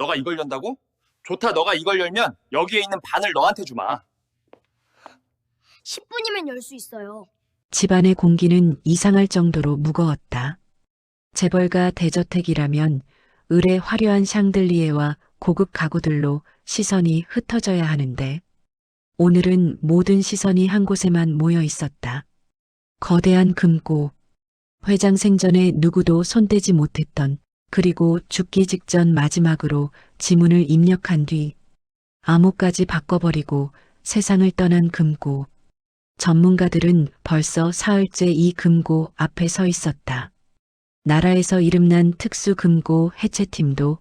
너가 이걸 연다고? 좋다, 너가 이걸 열면 여기에 있는 반을 너한테 주마. 10분이면 열 수 있어요. 집안의 공기는 이상할 정도로 무거웠다. 재벌가 대저택이라면 을의 화려한 샹들리에와 고급 가구들로 시선이 흩어져야 하는데 오늘은 모든 시선이 한 곳에만 모여 있었다. 거대한 금고, 회장 생전에 누구도 손대지 못했던 그리고 죽기 직전 마지막으로 지문을 입력한 뒤 암호까지 바꿔버리고 세상을 떠난 금고. 전문가들은 벌써 사흘째 이 금고 앞에 서 있었다. 나라에서 이름난 특수금고 해체팀도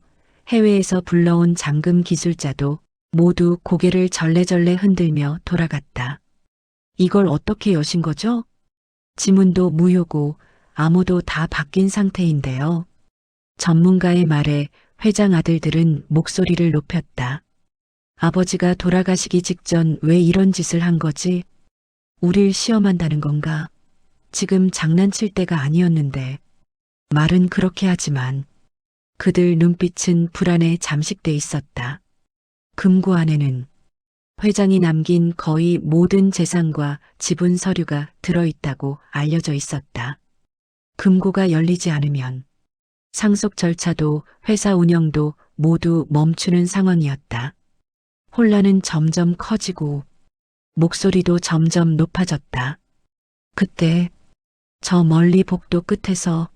해외에서 불러온 잠금 기술자도 모두 고개를 절레절레 흔들며 돌아갔다. 이걸 어떻게 여신 거죠? 지문도 무효고 암호도 다 바뀐 상태인데요. 전문가의 말에 회장 아들들은 목소리를 높였다. 아버지가 돌아가시기 직전 왜 이런 짓을 한 거지? 우릴 시험한다는 건가? 지금 장난칠 때가 아니었는데. 말은 그렇게 하지만 그들 눈빛은 불안에 잠식돼 있었다. 금고 안에는 회장이 남긴 거의 모든 재산과 지분 서류가 들어있다고 알려져 있었다. 금고가 열리지 않으면 상속 절차도 회사 운영도 모두 멈추는 상황이었다. 혼란은 점점 커지고 목소리도 점점 높아졌다. 그때 저 멀리 복도 끝에서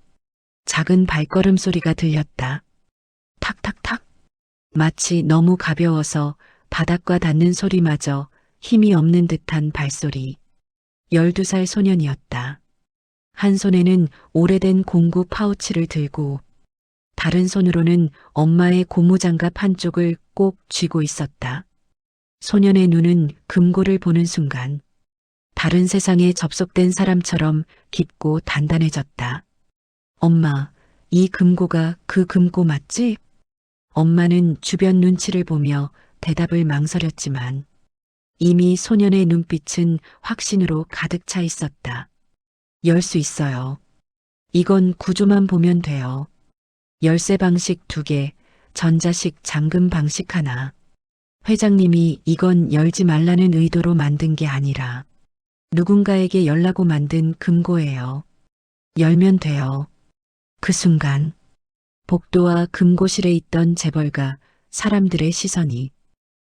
작은 발걸음 소리가 들렸다. 탁탁탁. 마치 너무 가벼워서 바닥과 닿는 소리마저 힘이 없는 듯한 발소리. 12살 소년이었다. 한 손에는 오래된 공구 파우치를 들고 다른 손으로는 엄마의 고무장갑 한쪽을 꼭 쥐고 있었다. 소년의 눈은 금고를 보는 순간 다른 세상에 접속된 사람처럼 깊고 단단해졌다. 엄마, 이 금고가 그 금고 맞지? 엄마는 주변 눈치를 보며 대답을 망설였지만 이미 소년의 눈빛은 확신으로 가득 차 있었다. 열 수 있어요. 이건 구조만 보면 돼요. 열쇠 방식 2개, 전자식 잠금 방식 하나. 회장님이 이건 열지 말라는 의도로 만든 게 아니라 누군가에게 열라고 만든 금고예요. 열면 돼요. 그 순간 복도와 금고실에 있던 재벌가 사람들의 시선이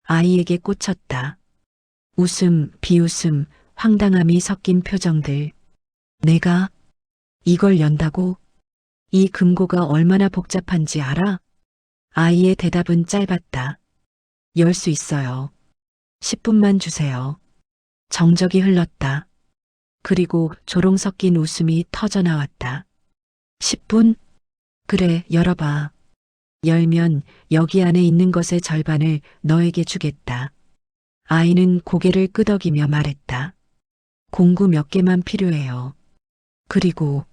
아이에게 꽂혔다. 웃음, 비웃음, 황당함이 섞인 표정들. 내가 이걸 연다고? 이 금고가 얼마나 복잡한지 알아? 아이의 대답은 짧았다. 열 수 있어요. 10분만 주세요. 정적이 흘렀다. 그리고 조롱 섞인 웃음이 터져나왔다. 10분? 그래, 열어봐. 열면 여기 안에 있는 것의 절반을 너에게 주겠다. 아이는 고개를 끄덕이며 말했다. 공구 몇 개만 필요해요. 그리고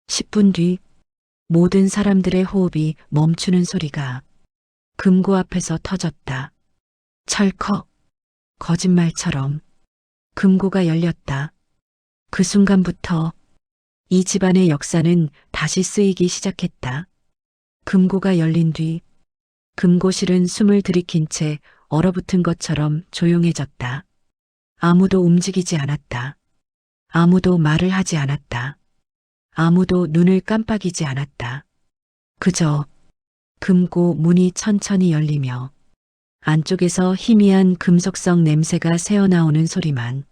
10분 뒤 모든 사람들의 호흡이 멈추는 소리가 금고 앞에서 터졌다. 철컥. 거짓말처럼 금고가 열렸다. 그 순간부터 이 집안의 역사는 다시 쓰이기 시작했다. 금고가 열린 뒤 금고실은 숨을 들이킨 채 얼어붙은 것처럼 조용해졌다. 아무도 움직이지 않았다. 아무도 말을 하지 않았다. 아무도 눈을 깜빡이지 않았다. 그저 금고 문이 천천히 열리며 안쪽에서 희미한 금속성 냄새가 새어나오는 소리만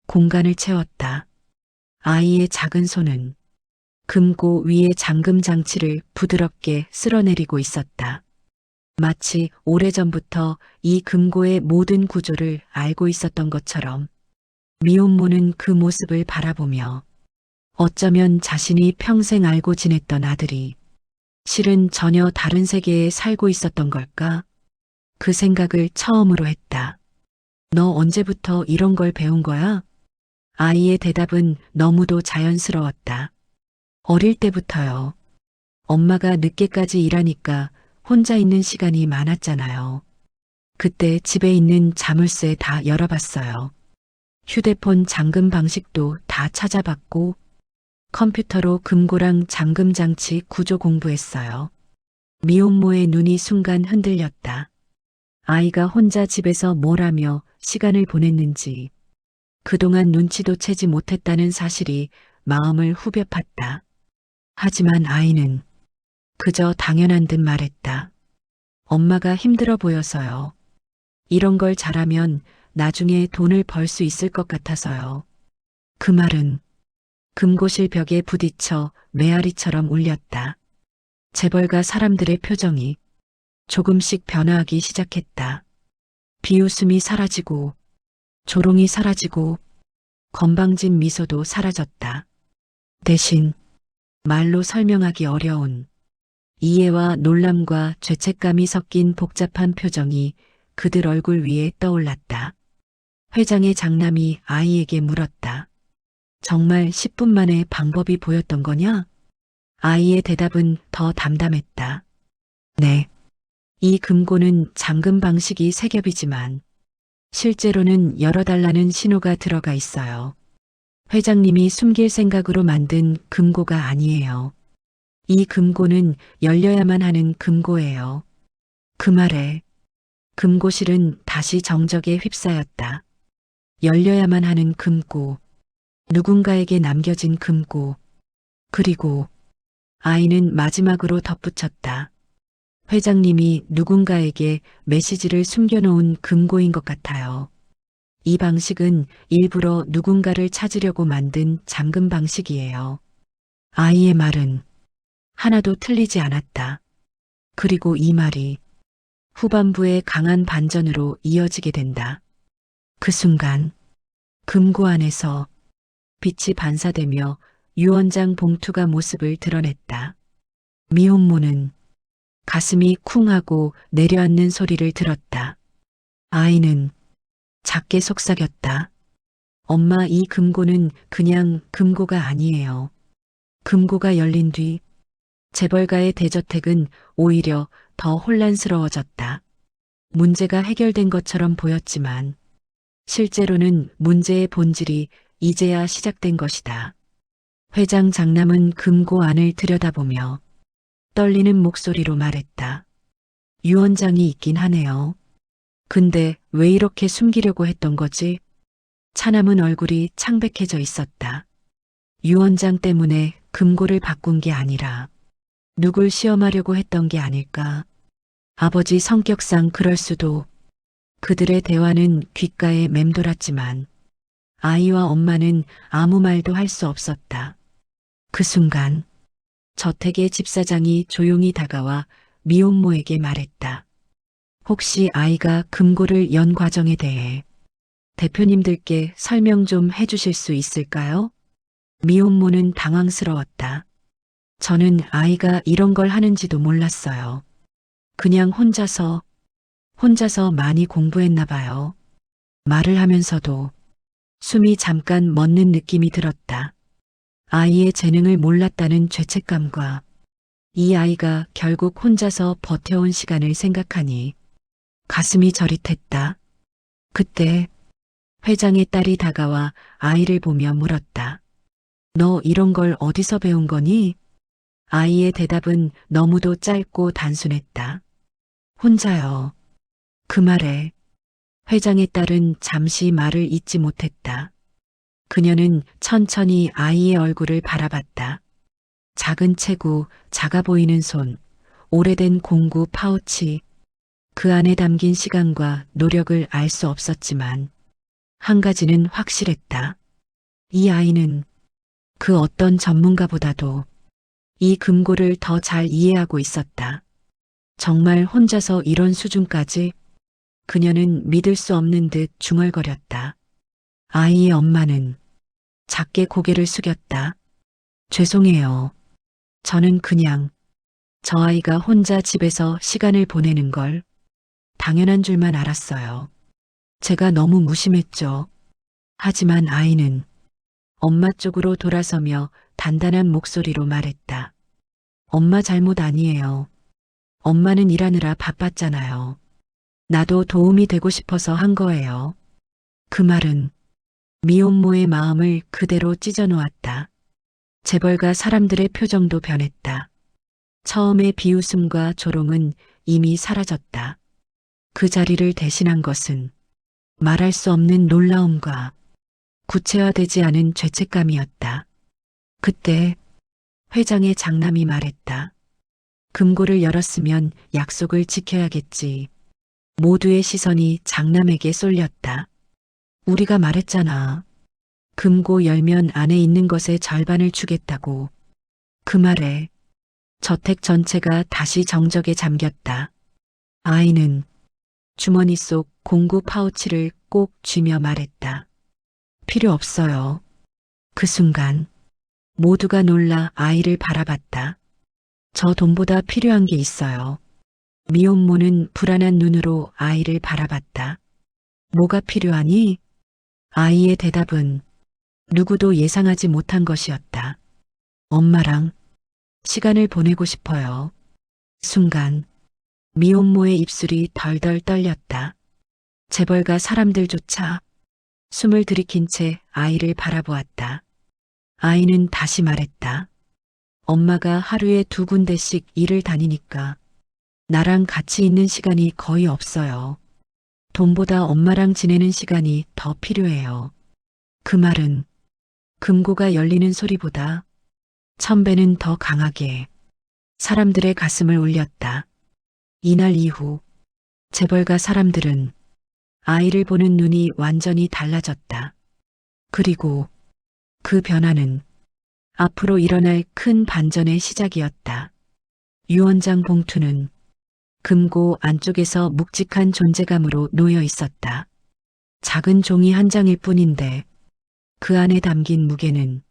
공간을 채웠다. 아이의 작은 손은 금고 위에 잠금 장치를 부드럽게 쓸어내리고 있었다. 마치 오래전부터 이 금고의 모든 구조를 알고 있었던 것처럼 미혼모는 그 모습을 바라보며 어쩌면 자신이 평생 알고 지냈던 아들이 실은 전혀 다른 세계에 살고 있었던 걸까? 그 생각을 처음으로 했다. 너 언제부터 이런 걸 배운 거야? 아이의 대답은 너무도 자연스러웠다. 어릴 때부터요. 엄마가 늦게까지 일하니까 혼자 있는 시간이 많았잖아요. 그때 집에 있는 자물쇠 다 열어봤어요. 휴대폰 잠금 방식도 다 찾아봤고 컴퓨터로 금고랑 잠금 장치 구조 공부했어요. 미혼모의 눈이 순간 흔들렸다. 아이가 혼자 집에서 뭘 하며 시간을 보냈는지 그동안 눈치도 채지 못했다는 사실이 마음을 후벼 팠다. 하지만 아이는 그저 당연한 듯 말했다. 엄마가 힘들어 보여서요. 이런 걸 잘하면 나중에 돈을 벌 수 있을 것 같아서요. 그 말은 금고실 벽에 부딪혀 메아리처럼 울렸다. 재벌가 사람들의 표정이 조금씩 변화하기 시작했다. 비웃음이 사라지고 조롱이 사라지고 건방진 미소도 사라졌다. 대신 말로 설명하기 어려운 이해와 놀람과 죄책감이 섞인 복잡한 표정이 그들 얼굴 위에 떠올랐다. 회장의 장남이 아이에게 물었다. 정말 10분 만에 방법이 보였던 거냐? 아이의 대답은 더 담담했다. 네. 이 금고는 잠금 방식이 세 겹이지만 실제로는 열어달라는 신호가 들어가 있어요. 회장님이 숨길 생각으로 만든 금고가 아니에요. 이 금고는 열려야만 하는 금고예요. 그 말에 금고실은 다시 정적에 휩싸였다. 열려야만 하는 금고, 누군가에게 남겨진 금고, 그리고 아이는 마지막으로 덧붙였다. 회장님이 누군가에게 메시지를 숨겨놓은 금고인 것 같아요. 이 방식은 일부러 누군가를 찾으려고 만든 잠금 방식이에요. 아이의 말은 하나도 틀리지 않았다. 그리고 이 말이 후반부의 강한 반전으로 이어지게 된다. 그 순간 금고 안에서 빛이 반사되며 유언장 봉투가 모습을 드러냈다. 미혼모는 가슴이 쿵 하고 내려앉는 소리를 들었다. 아이는 작게 속삭였다. 엄마, 이 금고는 그냥 금고가 아니에요. 금고가 열린 뒤 재벌가의 대저택은 오히려 더 혼란스러워졌다. 문제가 해결된 것처럼 보였지만 실제로는 문제의 본질이 이제야 시작된 것이다. 회장 장남은 금고 안을 들여다보며 떨리는 목소리로 말했다. 유언장이 있긴 하네요. 근데 왜 이렇게 숨기려고 했던 거지? 차남은 얼굴이 창백해져 있었다. 유언장 때문에 금고를 바꾼 게 아니라 누굴 시험하려고 했던 게 아닐까. 아버지 성격상 그럴 수도. 그들의 대화는 귓가에 맴돌았지만 아이와 엄마는 아무 말도 할 수 없었다. 그 순간 저택의 집사장이 조용히 다가와 미혼모에게 말했다. 혹시 아이가 금고를 연 과정에 대해 대표님들께 설명 좀 해주실 수 있을까요? 미혼모는 당황스러웠다. 저는 아이가 이런 걸 하는지도 몰랐어요. 그냥 혼자서 많이 공부했나 봐요. 말을 하면서도 숨이 잠깐 멎는 느낌이 들었다. 아이의 재능을 몰랐다는 죄책감과 이 아이가 결국 혼자서 버텨온 시간을 생각하니 가슴이 저릿했다. 그때 회장의 딸이 다가와 아이를 보며 물었다. 너 이런 걸 어디서 배운 거니? 아이의 대답은 너무도 짧고 단순했다. 혼자요. 그 말에 회장의 딸은 잠시 말을 잇지 못했다. 그녀는 천천히 아이의 얼굴을 바라봤다. 작은 체구, 작아 보이는 손, 오래된 공구 파우치, 그 안에 담긴 시간과 노력을 알 수 없었지만 한 가지는 확실했다. 이 아이는 그 어떤 전문가보다도 이 금고를 더 잘 이해하고 있었다. 정말 혼자서 이런 수준까지? 그녀는 믿을 수 없는 듯 중얼거렸다. 아이의 엄마는 작게 고개를 숙였다. 죄송해요. 저는 그냥 저 아이가 혼자 집에서 시간을 보내는 걸 당연한 줄만 알았어요. 제가 너무 무심했죠. 하지만 아이는 엄마 쪽으로 돌아서며 단단한 목소리로 말했다. 엄마 잘못 아니에요. 엄마는 일하느라 바빴잖아요. 나도 도움이 되고 싶어서 한 거예요. 그 말은 미혼모의 마음을 그대로 찢어 놓았다. 재벌가 사람들의 표정도 변했다. 처음의 비웃음과 조롱은 이미 사라졌다. 그 자리를 대신한 것은 말할 수 없는 놀라움과 구체화되지 않은 죄책감이었다. 그때 회장의 장남이 말했다. 금고를 열었으면 약속을 지켜야겠지. 모두의 시선이 장남에게 쏠렸다. 우리가 말했잖아. 금고 열면 안에 있는 것의 절반을 주겠다고. 그 말에 저택 전체가 다시 정적에 잠겼다. 아이는 주머니 속 공구 파우치를 꼭 쥐며 말했다. 필요 없어요. 그 순간 모두가 놀라 아이를 바라봤다. 저 돈보다 필요한 게 있어요. 미혼모는 불안한 눈으로 아이를 바라봤다. 뭐가 필요하니? 아이의 대답은 누구도 예상하지 못한 것이었다. 엄마랑 시간을 보내고 싶어요. 순간 미혼모의 입술이 덜덜 떨렸다. 재벌가 사람들조차 숨을 들이킨 채 아이를 바라보았다. 아이는 다시 말했다. 엄마가 하루에 2군데씩 일을 다니니까 나랑 같이 있는 시간이 거의 없어요. 돈보다 엄마랑 지내는 시간이 더 필요해요. 그 말은 금고가 열리는 소리보다 1000배는 더 강하게 사람들의 가슴을 울렸다. 이날 이후 재벌가 사람들은 아이를 보는 눈이 완전히 달라졌다. 그리고 그 변화는 앞으로 일어날 큰 반전의 시작이었다. 유언장 봉투는 금고 안쪽에서 묵직한 존재감으로 놓여 있었다. 작은 종이 한 장일 뿐인데 그 안에 담긴 무게는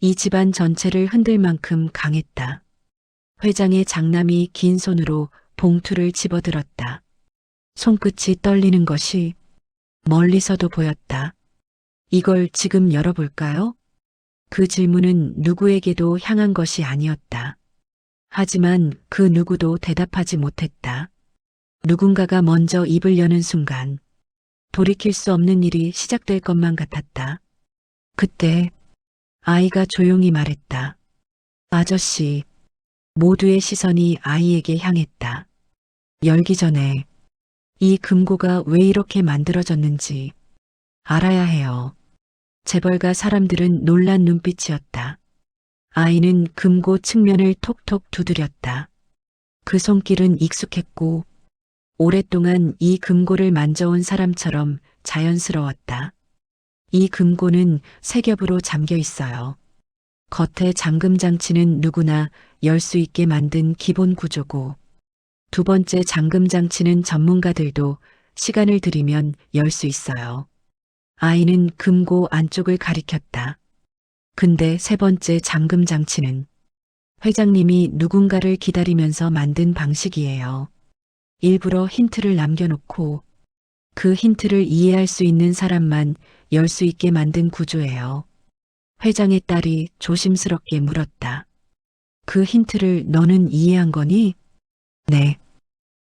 이 집안 전체를 흔들 만큼 강했다. 회장의 장남이 긴 손으로 봉투를 집어들었다. 손끝이 떨리는 것이 멀리서도 보였다. 이걸 지금 열어볼까요? 그 질문은 누구에게도 향한 것이 아니었다. 하지만 그 누구도 대답하지 못했다. 누군가가 먼저 입을 여는 순간 돌이킬 수 없는 일이 시작될 것만 같았다. 그때 아이가 조용히 말했다. 아저씨, 모두의 시선이 아이에게 향했다. 열기 전에 이 금고가 왜 이렇게 만들어졌는지 알아야 해요. 재벌가 사람들은 놀란 눈빛이었다. 아이는 금고 측면을 톡톡 두드렸다. 그 손길은 익숙했고 오랫동안 이 금고를 만져온 사람처럼 자연스러웠다. 이 금고는 세 겹으로 잠겨 있어요. 겉에 잠금 장치는 누구나 열 수 있게 만든 기본 구조고 두 번째 잠금 장치는 전문가들도 시간을 들이면 열 수 있어요. 아이는 금고 안쪽을 가리켰다. 근데 세 번째 잠금 장치는 회장님이 누군가를 기다리면서 만든 방식이에요. 일부러 힌트를 남겨놓고 그 힌트를 이해할 수 있는 사람만 열 수 있게 만든 구조예요. 회장의 딸이 조심스럽게 물었다. 그 힌트를 너는 이해한 거니? 네.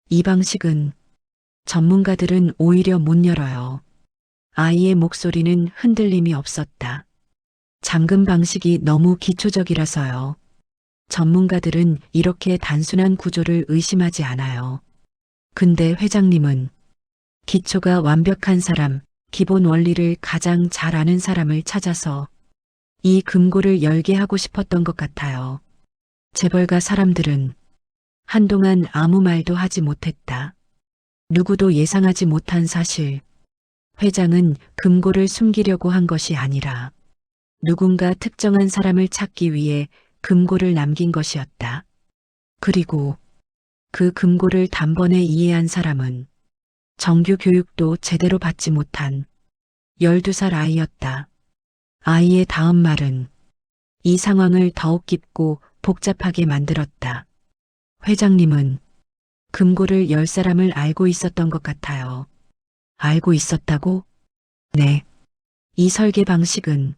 이 방식은 전문가들은 오히려 못 열어요. 아이의 목소리는 흔들림이 없었다. 잠금 방식이 너무 기초적이라서요. 전문가들은 이렇게 단순한 구조를 의심하지 않아요. 근데 회장님은 기초가 완벽한 사람, 기본 원리를 가장 잘 아는 사람을 찾아서 이 금고를 열게 하고 싶었던 것 같아요. 재벌가 사람들은 한동안 아무 말도 하지 못했다. 누구도 예상하지 못한 사실. 회장은 금고를 숨기려고 한 것이 아니라 누군가 특정한 사람을 찾기 위해 금고를 남긴 것이었다. 그리고 그 금고를 단번에 이해한 사람은 정규 교육도 제대로 받지 못한 12살 아이였다. 아이의 다음 말은 이 상황을 더욱 깊고 복잡하게 만들었다. 회장님은 금고를 열 사람을 알고 있었던 것 같아요. 알고 있었다고? 네. 이 설계 방식은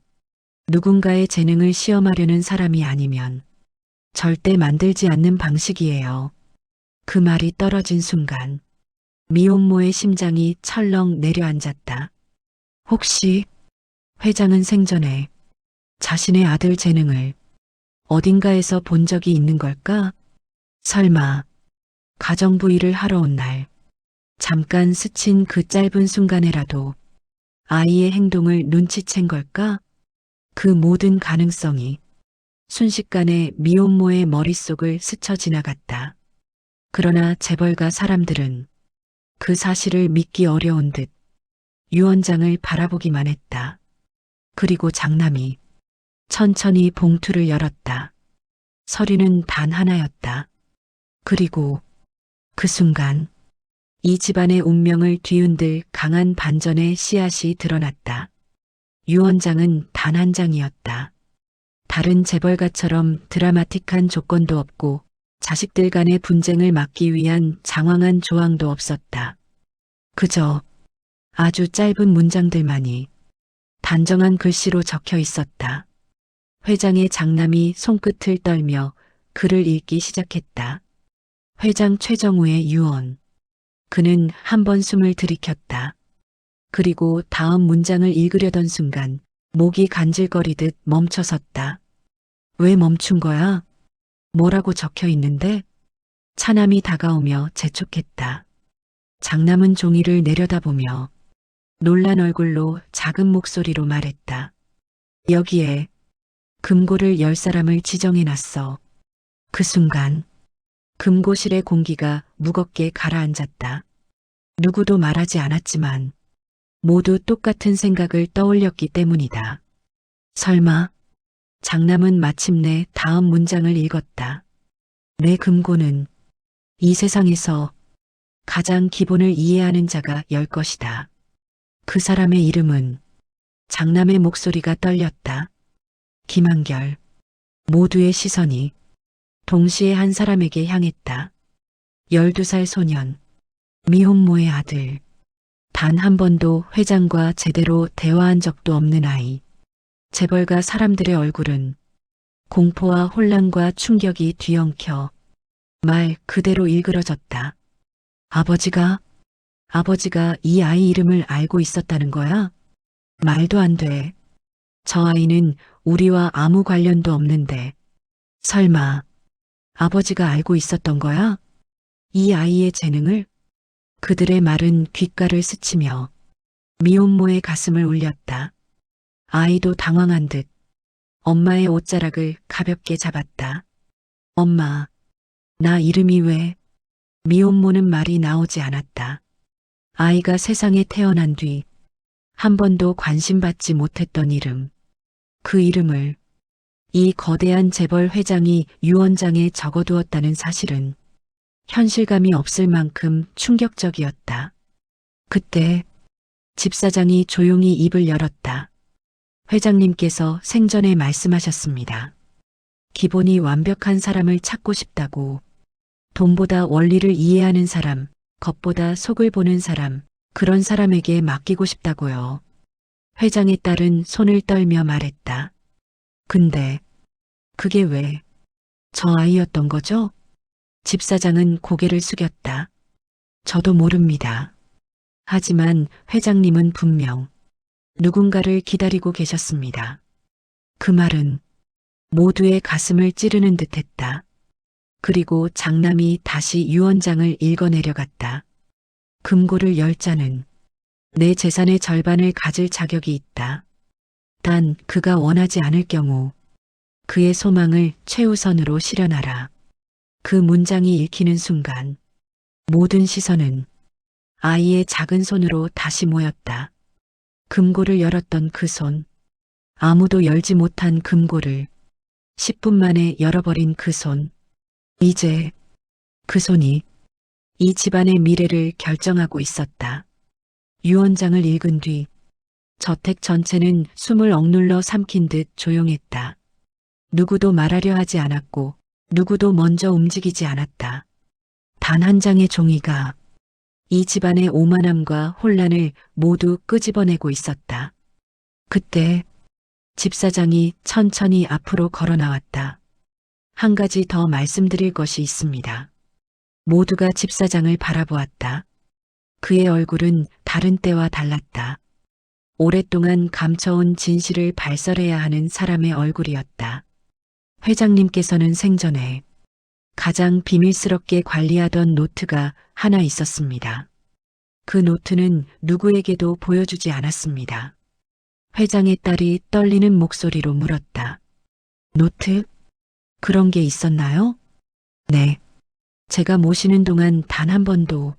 누군가의 재능을 시험하려는 사람이 아니면 절대 만들지 않는 방식이에요. 그 말이 떨어진 순간 미혼모의 심장이 철렁 내려앉았다. 혹시 회장은 생전에 자신의 아들 재능을 어딘가에서 본 적이 있는 걸까? 설마 가정부 일을 하러 온 날 잠깐 스친 그 짧은 순간에라도 아이의 행동을 눈치챈 걸까? 그 모든 가능성이 순식간에 미혼모의 머릿속을 스쳐 지나갔다. 그러나 재벌가 사람들은 그 사실을 믿기 어려운 듯 유언장을 바라보기만 했다. 그리고 장남이 천천히 봉투를 열었다. 서류는 단 하나였다. 그리고 그 순간 이 집안의 운명을 뒤흔들 강한 반전의 씨앗이 드러났다. 유언장은 단 한 장이었다. 다른 재벌가처럼 드라마틱한 조건도 없고 자식들 간의 분쟁을 막기 위한 장황한 조항도 없었다. 그저 아주 짧은 문장들만이 단정한 글씨로 적혀 있었다. 회장의 장남이 손끝을 떨며 글을 읽기 시작했다. 회장 최정우의 유언. 그는 한 번 숨을 들이켰다. 그리고 다음 문장을 읽으려던 순간 목이 간질거리듯 멈춰섰다. 왜 멈춘 거야? 뭐라고 적혀 있는데? 차남이 다가오며 재촉했다. 장남은 종이를 내려다보며 놀란 얼굴로 작은 목소리로 말했다. 여기에 금고를 열 사람을 지정해놨어. 그 순간 금고실의 공기가 무겁게 가라앉았다. 누구도 말하지 않았지만 모두 똑같은 생각을 떠올렸기 때문이다. 설마 장남은 마침내 다음 문장을 읽었다. 내 금고는 이 세상에서 가장 기본을 이해하는 자가 열 것이다. 그 사람의 이름은 장남의 목소리가 떨렸다. 김한결. 모두의 시선이 동시에 한 사람에게 향했다. 12살 소년. 미혼모의 아들. 단 한 번도 회장과 제대로 대화한 적도 없는 아이. 재벌가 사람들의 얼굴은 공포와 혼란과 충격이 뒤엉켜 말 그대로 일그러졌다. 아버지가 이 아이 이름을 알고 있었다는 거야? 말도 안 돼. 저 아이는 우리와 아무 관련도 없는데. 설마 아버지가 알고 있었던 거야? 이 아이의 재능을? 그들의 말은 귓가를 스치며 미혼모의 가슴을 울렸다. 아이도 당황한 듯 엄마의 옷자락을 가볍게 잡았다. 엄마, 나 이름이 왜? 미혼모는 말이 나오지 않았다. 아이가 세상에 태어난 뒤 한 번도 관심받지 못했던 이름. 그 이름을 이 거대한 재벌 회장이 유언장에 적어두었다는 사실은 현실감이 없을 만큼 충격적이었다. 그때 집사장이 조용히 입을 열었다. 회장님께서 생전에 말씀하셨습니다. 기본이 완벽한 사람을 찾고 싶다고. 돈보다 원리를 이해하는 사람, 겉보다 속을 보는 사람, 그런 사람에게 맡기고 싶다고요. 회장의 딸은 손을 떨며 말했다. 근데 그게 왜 저 아이였던 거죠? 집사장은 고개를 숙였다. 저도 모릅니다. 하지만 회장님은 분명 누군가를 기다리고 계셨습니다. 그 말은 모두의 가슴을 찌르는 듯했다. 그리고 장남이 다시 유언장을 읽어내려갔다. 금고를 열 자는 내 재산의 절반을 가질 자격이 있다. 단 그가 원하지 않을 경우 그의 소망을 최우선으로 실현하라. 그 문장이 읽히는 순간 모든 시선은 아이의 작은 손으로 다시 모였다. 금고를 열었던 그 손, 아무도 열지 못한 금고를 10분 만에 열어버린 그 손. 이제 그 손이 이 집안의 미래를 결정하고 있었다. 유언장을 읽은 뒤 저택 전체는 숨을 억눌러 삼킨 듯 조용했다. 누구도 말하려 하지 않았고 누구도 먼저 움직이지 않았다. 단 한 장의 종이가 이 집안의 오만함과 혼란을 모두 끄집어내고 있었다. 그때 집사장이 천천히 앞으로 걸어 나왔다. 한 가지 더 말씀드릴 것이 있습니다. 모두가 집사장을 바라보았다. 그의 얼굴은 다른 때와 달랐다. 오랫동안 감춰온 진실을 발설해야 하는 사람의 얼굴이었다. 회장님께서는 생전에 가장 비밀스럽게 관리하던 노트가 하나 있었습니다. 그 노트는 누구에게도 보여주지 않았습니다. 회장의 딸이 떨리는 목소리로 물었다. 노트? 그런 게 있었나요? 네. 제가 모시는 동안 단 한 번도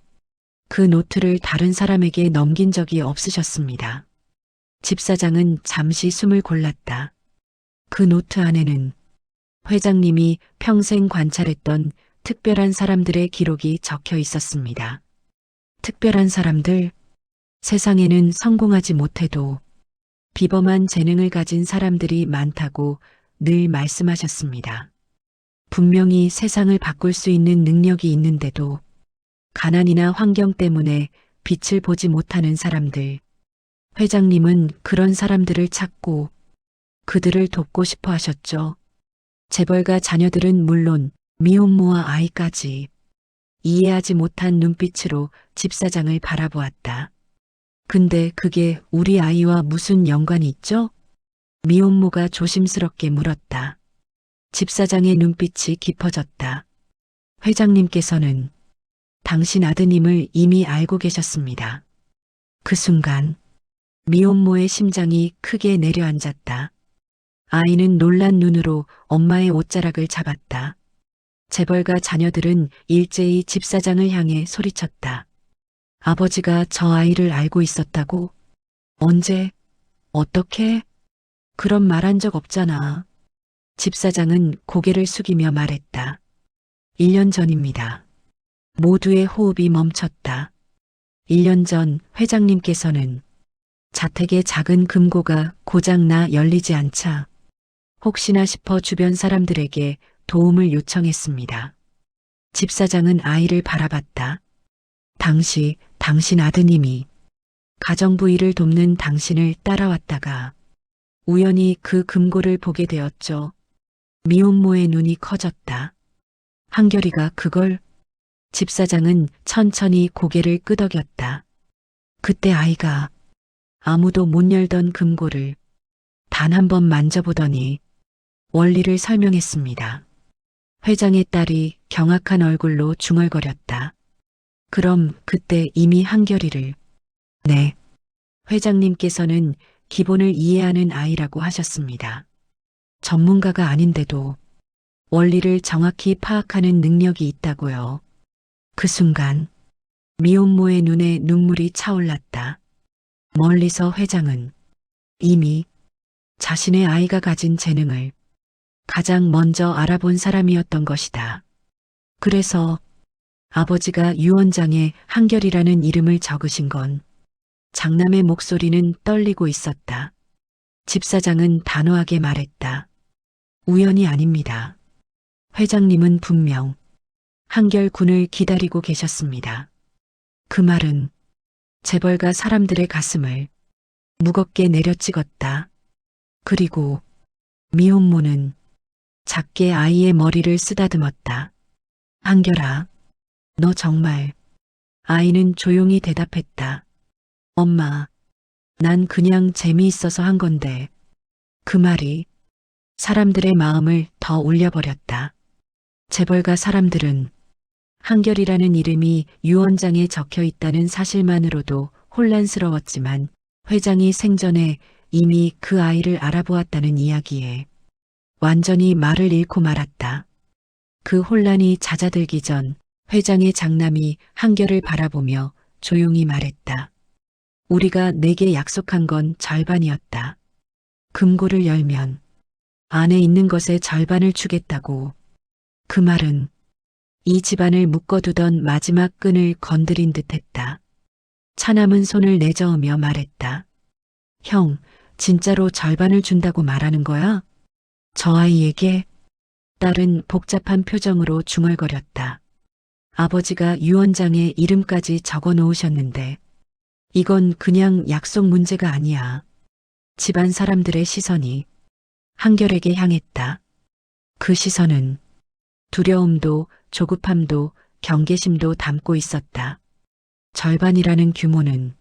그 노트를 다른 사람에게 넘긴 적이 없으셨습니다. 집 사장은 잠시 숨을 골랐다. 그 노트 안에는 회장님이 평생 관찰했던 특별한 사람들의 기록이 적혀 있었습니다. 특별한 사람들, 세상에는 성공하지 못해도 비범한 재능을 가진 사람들이 많다고 늘 말씀하셨습니다. 분명히 세상을 바꿀 수 있는 능력이 있는데도 가난이나 환경 때문에 빛을 보지 못하는 사람들. 회장님은 그런 사람들을 찾고 그들을 돕고 싶어 하셨죠. 재벌가 자녀들은 물론 미혼모와 아이까지 이해하지 못한 눈빛으로 집사장을 바라보았다. 근데 그게 우리 아이와 무슨 연관이 있죠? 미혼모가 조심스럽게 물었다. 집사장의 눈빛이 깊어졌다. 회장님께서는 당신 아드님을 이미 알고 계셨습니다. 그 순간 미혼모의 심장이 크게 내려앉았다. 아이는 놀란 눈으로 엄마의 옷자락을 잡았다. 재벌가 자녀들은 일제히 집사장을 향해 소리쳤다. 아버지가 저 아이를 알고 있었다고? 언제? 어떻게? 그런 말한 적 없잖아. 집사장은 고개를 숙이며 말했다. 1년 전입니다. 모두의 호흡이 멈췄다. 1년 전 회장님께서는 자택의 작은 금고가 고장나 열리지 않자 혹시나 싶어 주변 사람들에게 도움을 요청했습니다. 집사장은 아이를 바라봤다. 당신 아드님이 가정부 일을 돕는 당신을 따라왔다가 우연히 그 금고를 보게 되었죠. 미혼모의 눈이 커졌다. 한결이가 그걸? 집사장은 천천히 고개를 끄덕였다. 그때 아이가 아무도 못 열던 금고를 단 한 번 만져보더니 원리를 설명했습니다. 회장의 딸이 경악한 얼굴로 중얼거렸다. 그럼 그때 이미 한결이를, 네, 회장님께서는 기본을 이해하는 아이라고 하셨습니다. 전문가가 아닌데도 원리를 정확히 파악하는 능력이 있다고요. 그 순간 미혼모의 눈에 눈물이 차올랐다. 멀리서 회장은 이미 자신의 아이가 가진 재능을 가장 먼저 알아본 사람이었던 것이다. 그래서 아버지가 유언장에 한결이라는 이름을 적으신 건 장남의 목소리는 떨리고 있었다. 집사장은 단호하게 말했다. 우연이 아닙니다. 회장님은 분명 한결 군을 기다리고 계셨습니다. 그 말은 재벌가 사람들의 가슴을 무겁게 내려찍었다. 그리고 미혼모는 작게 아이의 머리를 쓰다듬었다. 한결아, 너 정말. 아이는 조용히 대답했다. 엄마, 난 그냥 재미있어서 한 건데. 그 말이 사람들의 마음을 더 울려버렸다. 재벌가 사람들은 한결이라는 이름이 유언장에 적혀 있다는 사실만으로도 혼란스러웠지만 회장이 생전에 이미 그 아이를 알아보았다는 이야기에 완전히 말을 잃고 말았다. 그 혼란이 잦아들기 전 회장의 장남이 한결을 바라보며 조용히 말했다. 우리가 내게 약속한 건 절반이었다. 금고를 열면 안에 있는 것의 절반을 주겠다고. 그 말은 이 집안을 묶어두던 마지막 끈을 건드린 듯했다. 차남은 손을 내저으며 말했다. 형, 진짜로 절반을 준다고 말하는 거야? 저 아이에게? 딸은 복잡한 표정으로 중얼거렸다. 아버지가 유언장에 이름까지 적어 놓으셨는데 이건 그냥 약속 문제가 아니야. 집안 사람들의 시선이 한결에게 향했다. 그 시선은 두려움도 조급함도 경계심도 담고 있었다. 절반이라는 규모는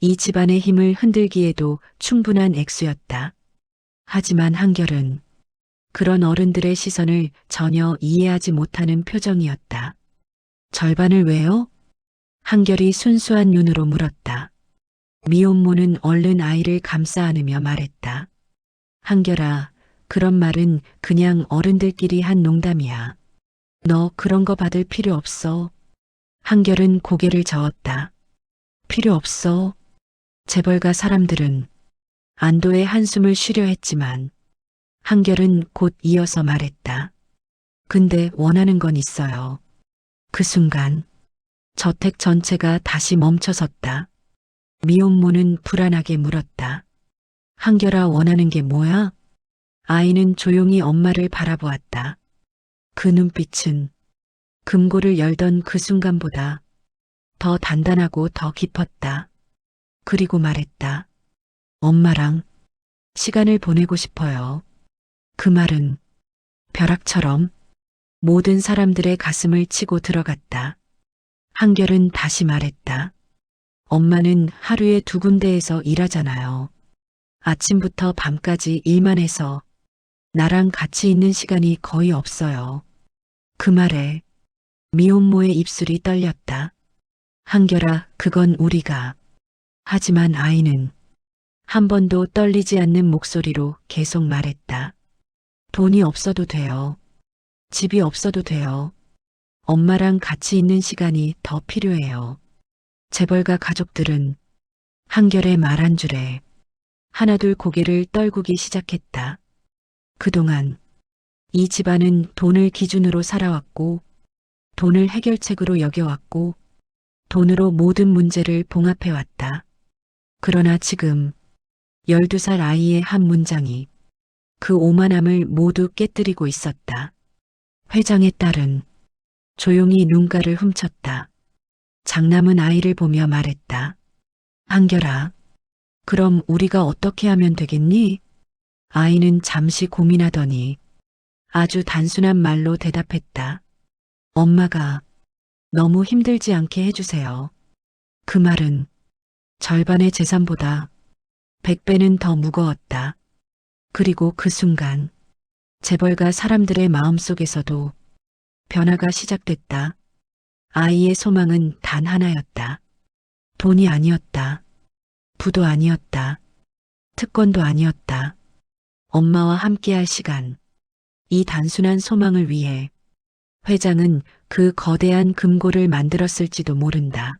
이 집안의 힘을 흔들기에도 충분한 액수였다. 하지만 한결은 그런 어른들의 시선을 전혀 이해하지 못하는 표정이었다. 절반을 왜요? 한결이 순수한 눈으로 물었다. 미혼모는 얼른 아이를 감싸 안으며 말했다. 한결아, 그런 말은 그냥 어른들끼리 한 농담이야. 너 그런 거 받을 필요 없어. 한결은 고개를 저었다. 필요 없어. 재벌가 사람들은 안도의 한숨을 쉬려 했지만 한결은 곧 이어서 말했다. 근데 원하는 건 있어요. 그 순간 저택 전체가 다시 멈춰섰다. 미혼모는 불안하게 물었다. 한결아, 원하는 게 뭐야? 아이는 조용히 엄마를 바라보았다. 그 눈빛은 금고를 열던 그 순간보다 더 단단하고 더 깊었다. 그리고 말했다. 엄마랑 시간을 보내고 싶어요. 그 말은 벼락처럼 모든 사람들의 가슴을 치고 들어갔다. 한결은 다시 말했다. 엄마는 하루에 2군데에서 일하잖아요. 아침부터 밤까지 일만 해서 나랑 같이 있는 시간이 거의 없어요. 그 말에 미혼모의 입술이 떨렸다. 한결아, 그건 우리가. 하지만 아이는 한 번도 떨리지 않는 목소리로 계속 말했다. 돈이 없어도 돼요. 집이 없어도 돼요. 엄마랑 같이 있는 시간이 더 필요해요. 재벌가 가족들은 한결의 말 한 줄에 하나둘 고개를 떨구기 시작했다. 그동안 이 집안은 돈을 기준으로 살아왔고, 돈을 해결책으로 여겨왔고, 돈으로 모든 문제를 봉합해왔다. 그러나 지금 12살 아이의 한 문장이 그 오만함을 모두 깨뜨리고 있었다. 회장의 딸은 조용히 눈가를 훔쳤다. 장남은 아이를 보며 말했다. 한결아, 그럼 우리가 어떻게 하면 되겠니? 아이는 잠시 고민하더니 아주 단순한 말로 대답했다. 엄마가 너무 힘들지 않게 해주세요. 그 말은 절반의 재산보다 100배는 더 무거웠다. 그리고 그 순간 재벌가 사람들의 마음속에서도 변화가 시작됐다. 아이의 소망은 단 하나였다. 돈이 아니었다. 부도 아니었다. 특권도 아니었다. 엄마와 함께할 시간. 이 단순한 소망을 위해 회장은 그 거대한 금고를 만들었을지도 모른다.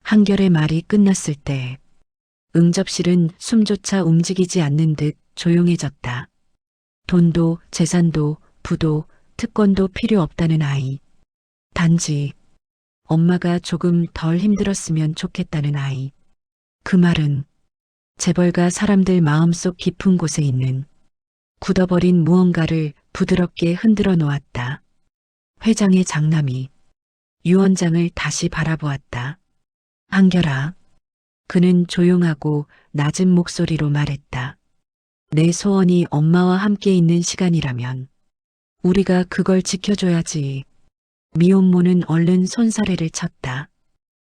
한결의 말이 끝났을 때 응접실은 숨조차 움직이지 않는 듯 조용해졌다. 돈도 재산도 부도 특권도 필요 없다는 아이. 단지 엄마가 조금 덜 힘들었으면 좋겠다는 아이. 그 말은 재벌가 사람들 마음속 깊은 곳에 있는 굳어버린 무언가를 부드럽게 흔들어 놓았다. 회장의 장남이 유원장을 다시 바라보았다. 한결아. 그는 조용하고 낮은 목소리로 말했다. 내 소원이 엄마와 함께 있는 시간이라면 우리가 그걸 지켜줘야지. 미혼모는 얼른 손사래를 쳤다.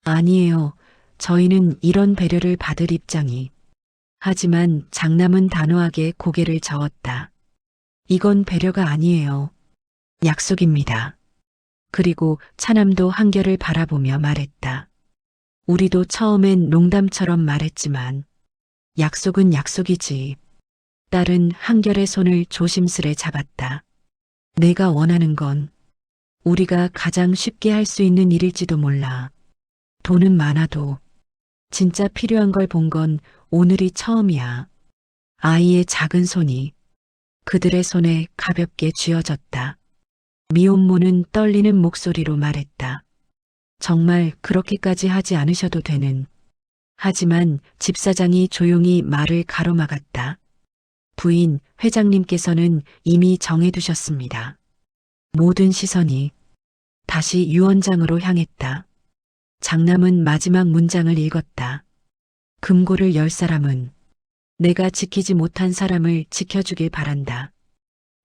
아니에요. 저희는 이런 배려를 받을 입장이. 하지만 장남은 단호하게 고개를 저었다. 이건 배려가 아니에요. 약속입니다. 그리고 차남도 한결을 바라보며 말했다. 우리도 처음엔 농담처럼 말했지만 약속은 약속이지. 딸은 한결의 손을 조심스레 잡았다. 내가 원하는 건 우리가 가장 쉽게 할 수 있는 일일지도 몰라. 돈은 많아도 진짜 필요한 걸 본 건 오늘이 처음이야. 아이의 작은 손이 그들의 손에 가볍게 쥐어졌다. 미혼모는 떨리는 목소리로 말했다. 정말 그렇게까지 하지 않으셔도 되는. 하지만 집사장이 조용히 말을 가로막았다. 부인, 회장님께서는 이미 정해두셨습니다. 모든 시선이 다시 유원장으로 향했다. 장남은 마지막 문장을 읽었다. 금고를 열 사람은 내가 지키지 못한 사람을 지켜주길 바란다.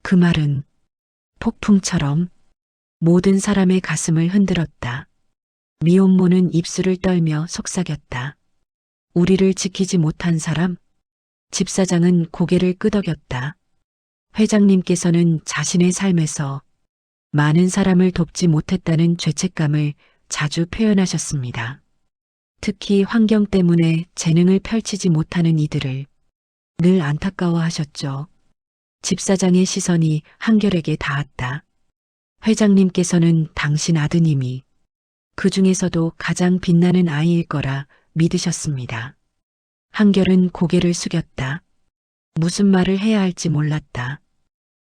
그 말은 폭풍처럼 모든 사람의 가슴을 흔들었다. 미혼모는 입술을 떨며 속삭였다. 우리를 지키지 못한 사람? 집사장은 고개를 끄덕였다. 회장님께서는 자신의 삶에서 많은 사람을 돕지 못했다는 죄책감을 자주 표현하셨습니다. 특히 환경 때문에 재능을 펼치지 못하는 이들을 늘 안타까워하셨죠. 집사장의 시선이 한결에게 닿았다. 회장님께서는 당신 아드님이 그 중에서도 가장 빛나는 아이일 거라 믿으셨습니다. 한결은 고개를 숙였다. 무슨 말을 해야 할지 몰랐다.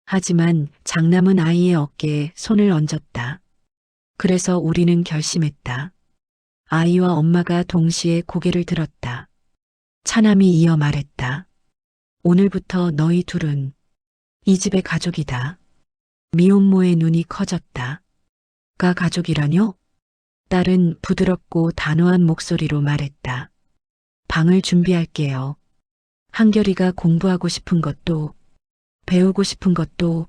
하지만 장남은 아이의 어깨에 손을 얹었다. 그래서 우리는 결심했다. 아이와 엄마가 동시에 고개를 들었다. 차남이 이어 말했다. 오늘부터 너희 둘은 이 집의 가족이다. 미혼모의 눈이 커졌다. 가 가족이라뇨? 딸은 부드럽고 단호한 목소리로 말했다. 방을 준비할게요. 한결이가 공부하고 싶은 것도, 배우고 싶은 것도,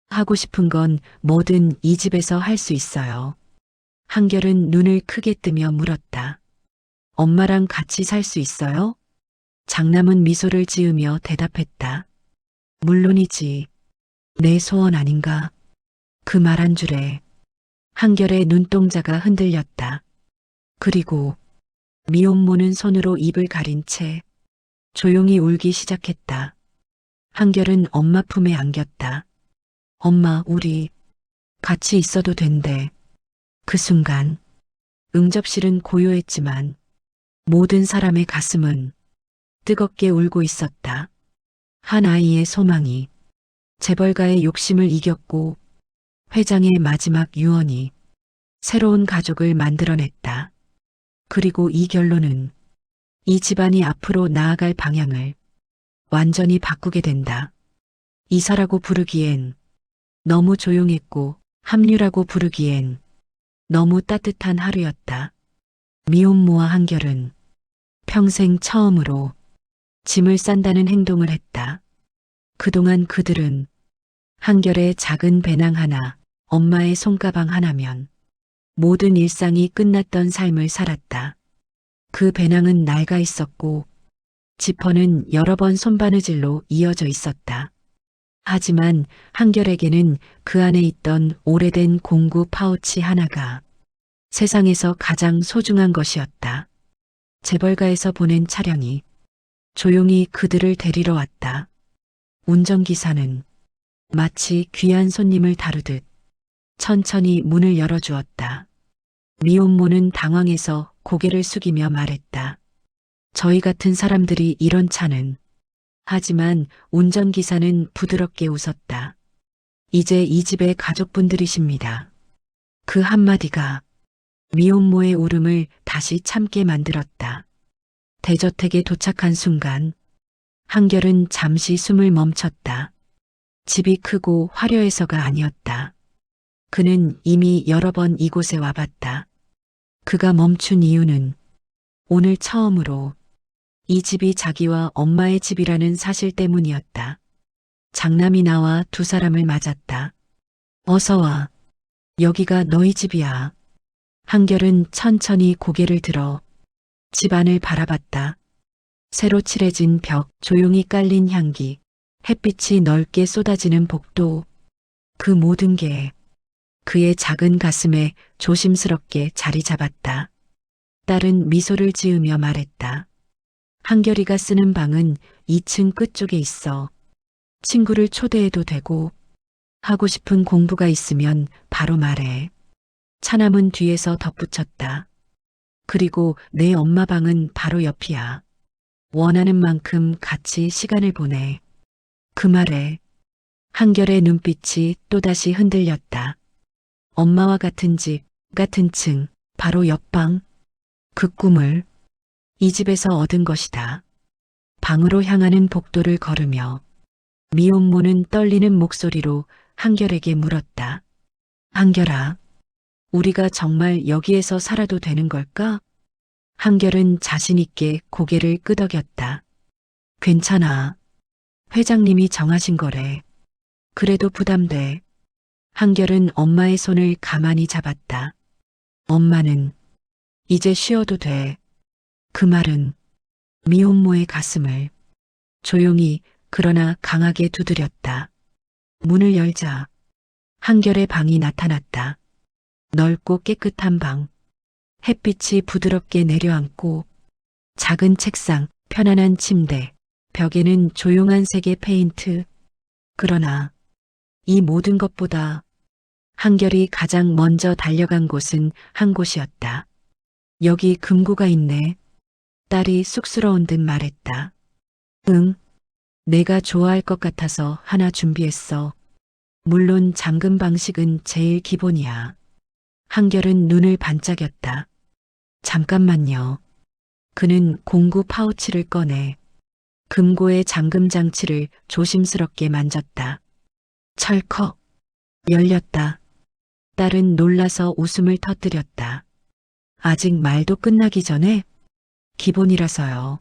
하고 싶은 건 뭐든 이 집에서 할 수 있어요. 한결은 눈을 크게 뜨며 물었다. 엄마랑 같이 살 수 있어요? 장남은 미소를 지으며 대답했다. 물론이지. 내 소원 아닌가? 그 말 한 줄에 한결의 눈동자가 흔들렸다. 그리고 미혼모는 손으로 입을 가린 채 조용히 울기 시작했다. 한결은 엄마 품에 안겼다. 엄마, 우리 같이 있어도 된대. 그 순간 응접실은 고요했지만 모든 사람의 가슴은 뜨겁게 울고 있었다. 한 아이의 소망이 재벌가의 욕심을 이겼고 회장의 마지막 유언이 새로운 가족을 만들어냈다. 그리고 이 결론은 이 집안이 앞으로 나아갈 방향을 완전히 바꾸게 된다. 이사라고 부르기엔 너무 조용했고 합류라고 부르기엔 너무 따뜻한 하루였다. 미혼모와 한결은 평생 처음으로 짐을 싼다는 행동을 했다. 그동안 그들은 한결의 작은 배낭 하나, 엄마의 손가방 하나면 모든 일상이 끝났던 삶을 살았다. 그 배낭은 낡아 있었고 지퍼는 여러 번 손바느질로 이어져 있었다. 하지만 한결에게는 그 안에 있던 오래된 공구 파우치 하나가 세상에서 가장 소중한 것이었다. 재벌가에서 보낸 차량이 조용히 그들을 데리러 왔다. 운전기사는 마치 귀한 손님을 다루듯 천천히 문을 열어주었다. 미혼모는 당황해서 고개를 숙이며 말했다. 저희 같은 사람들이 이런 차는. 하지만 운전기사는 부드럽게 웃었다. 이제 이 집의 가족분들이십니다. 그 한마디가 미혼모의 울음을 다시 참게 만들었다. 대저택에 도착한 순간 한결은 잠시 숨을 멈췄다. 집이 크고 화려해서가 아니었다. 그는 이미 여러 번 이곳에 와봤다. 그가 멈춘 이유는 오늘 처음으로 이 집이 자기와 엄마의 집이라는 사실 때문이었다. 장남이 나와 두 사람을 맞았다. 어서 와. 여기가 너희 집이야. 한결은 천천히 고개를 들어 집 안을 바라봤다. 새로 칠해진 벽, 조용히 깔린 향기, 햇빛이 넓게 쏟아지는 복도. 그 모든 게 그의 작은 가슴에 조심스럽게 자리 잡았다. 딸은 미소를 지으며 말했다. 한결이가 쓰는 방은 2층 끝쪽에 있어. 친구를 초대해도 되고 하고 싶은 공부가 있으면 바로 말해. 차남은 뒤에서 덧붙였다. 그리고 내 엄마 방은 바로 옆이야. 원하는 만큼 같이 시간을 보내. 그 말에 한결의 눈빛이 또다시 흔들렸다. 엄마와 같은 집, 같은 층, 바로 옆방. 그 꿈을 이 집에서 얻은 것이다. 방으로 향하는 복도를 걸으며 미혼모는 떨리는 목소리로 한결에게 물었다. 한결아, 우리가 정말 여기에서 살아도 되는 걸까? 한결은 자신 있게 고개를 끄덕였다. 괜찮아. 회장님이 정하신 거래. 그래도 부담돼. 한결은 엄마의 손을 가만히 잡았다. 엄마는 이제 쉬어도 돼. 그 말은 미혼모의 가슴을 조용히 그러나 강하게 두드렸다. 문을 열자 한결의 방이 나타났다. 넓고 깨끗한 방. 햇빛이 부드럽게 내려앉고 작은 책상, 편안한 침대, 벽에는 조용한 색의 페인트. 그러나 이 모든 것보다 한결이 가장 먼저 달려간 곳은 한 곳이었다. 여기 금고가 있네. 딸이 쑥스러운 듯 말했다. 응, 내가 좋아할 것 같아서 하나 준비했어. 물론 잠금 방식은 제일 기본이야. 한결은 눈을 반짝였다. 잠깐만요. 그는 공구 파우치를 꺼내 금고의 잠금 장치를 조심스럽게 만졌다. 철컥 열렸다. 딸은 놀라서 웃음을 터뜨렸다. 아직 말도 끝나기 전에? 기본이라서요.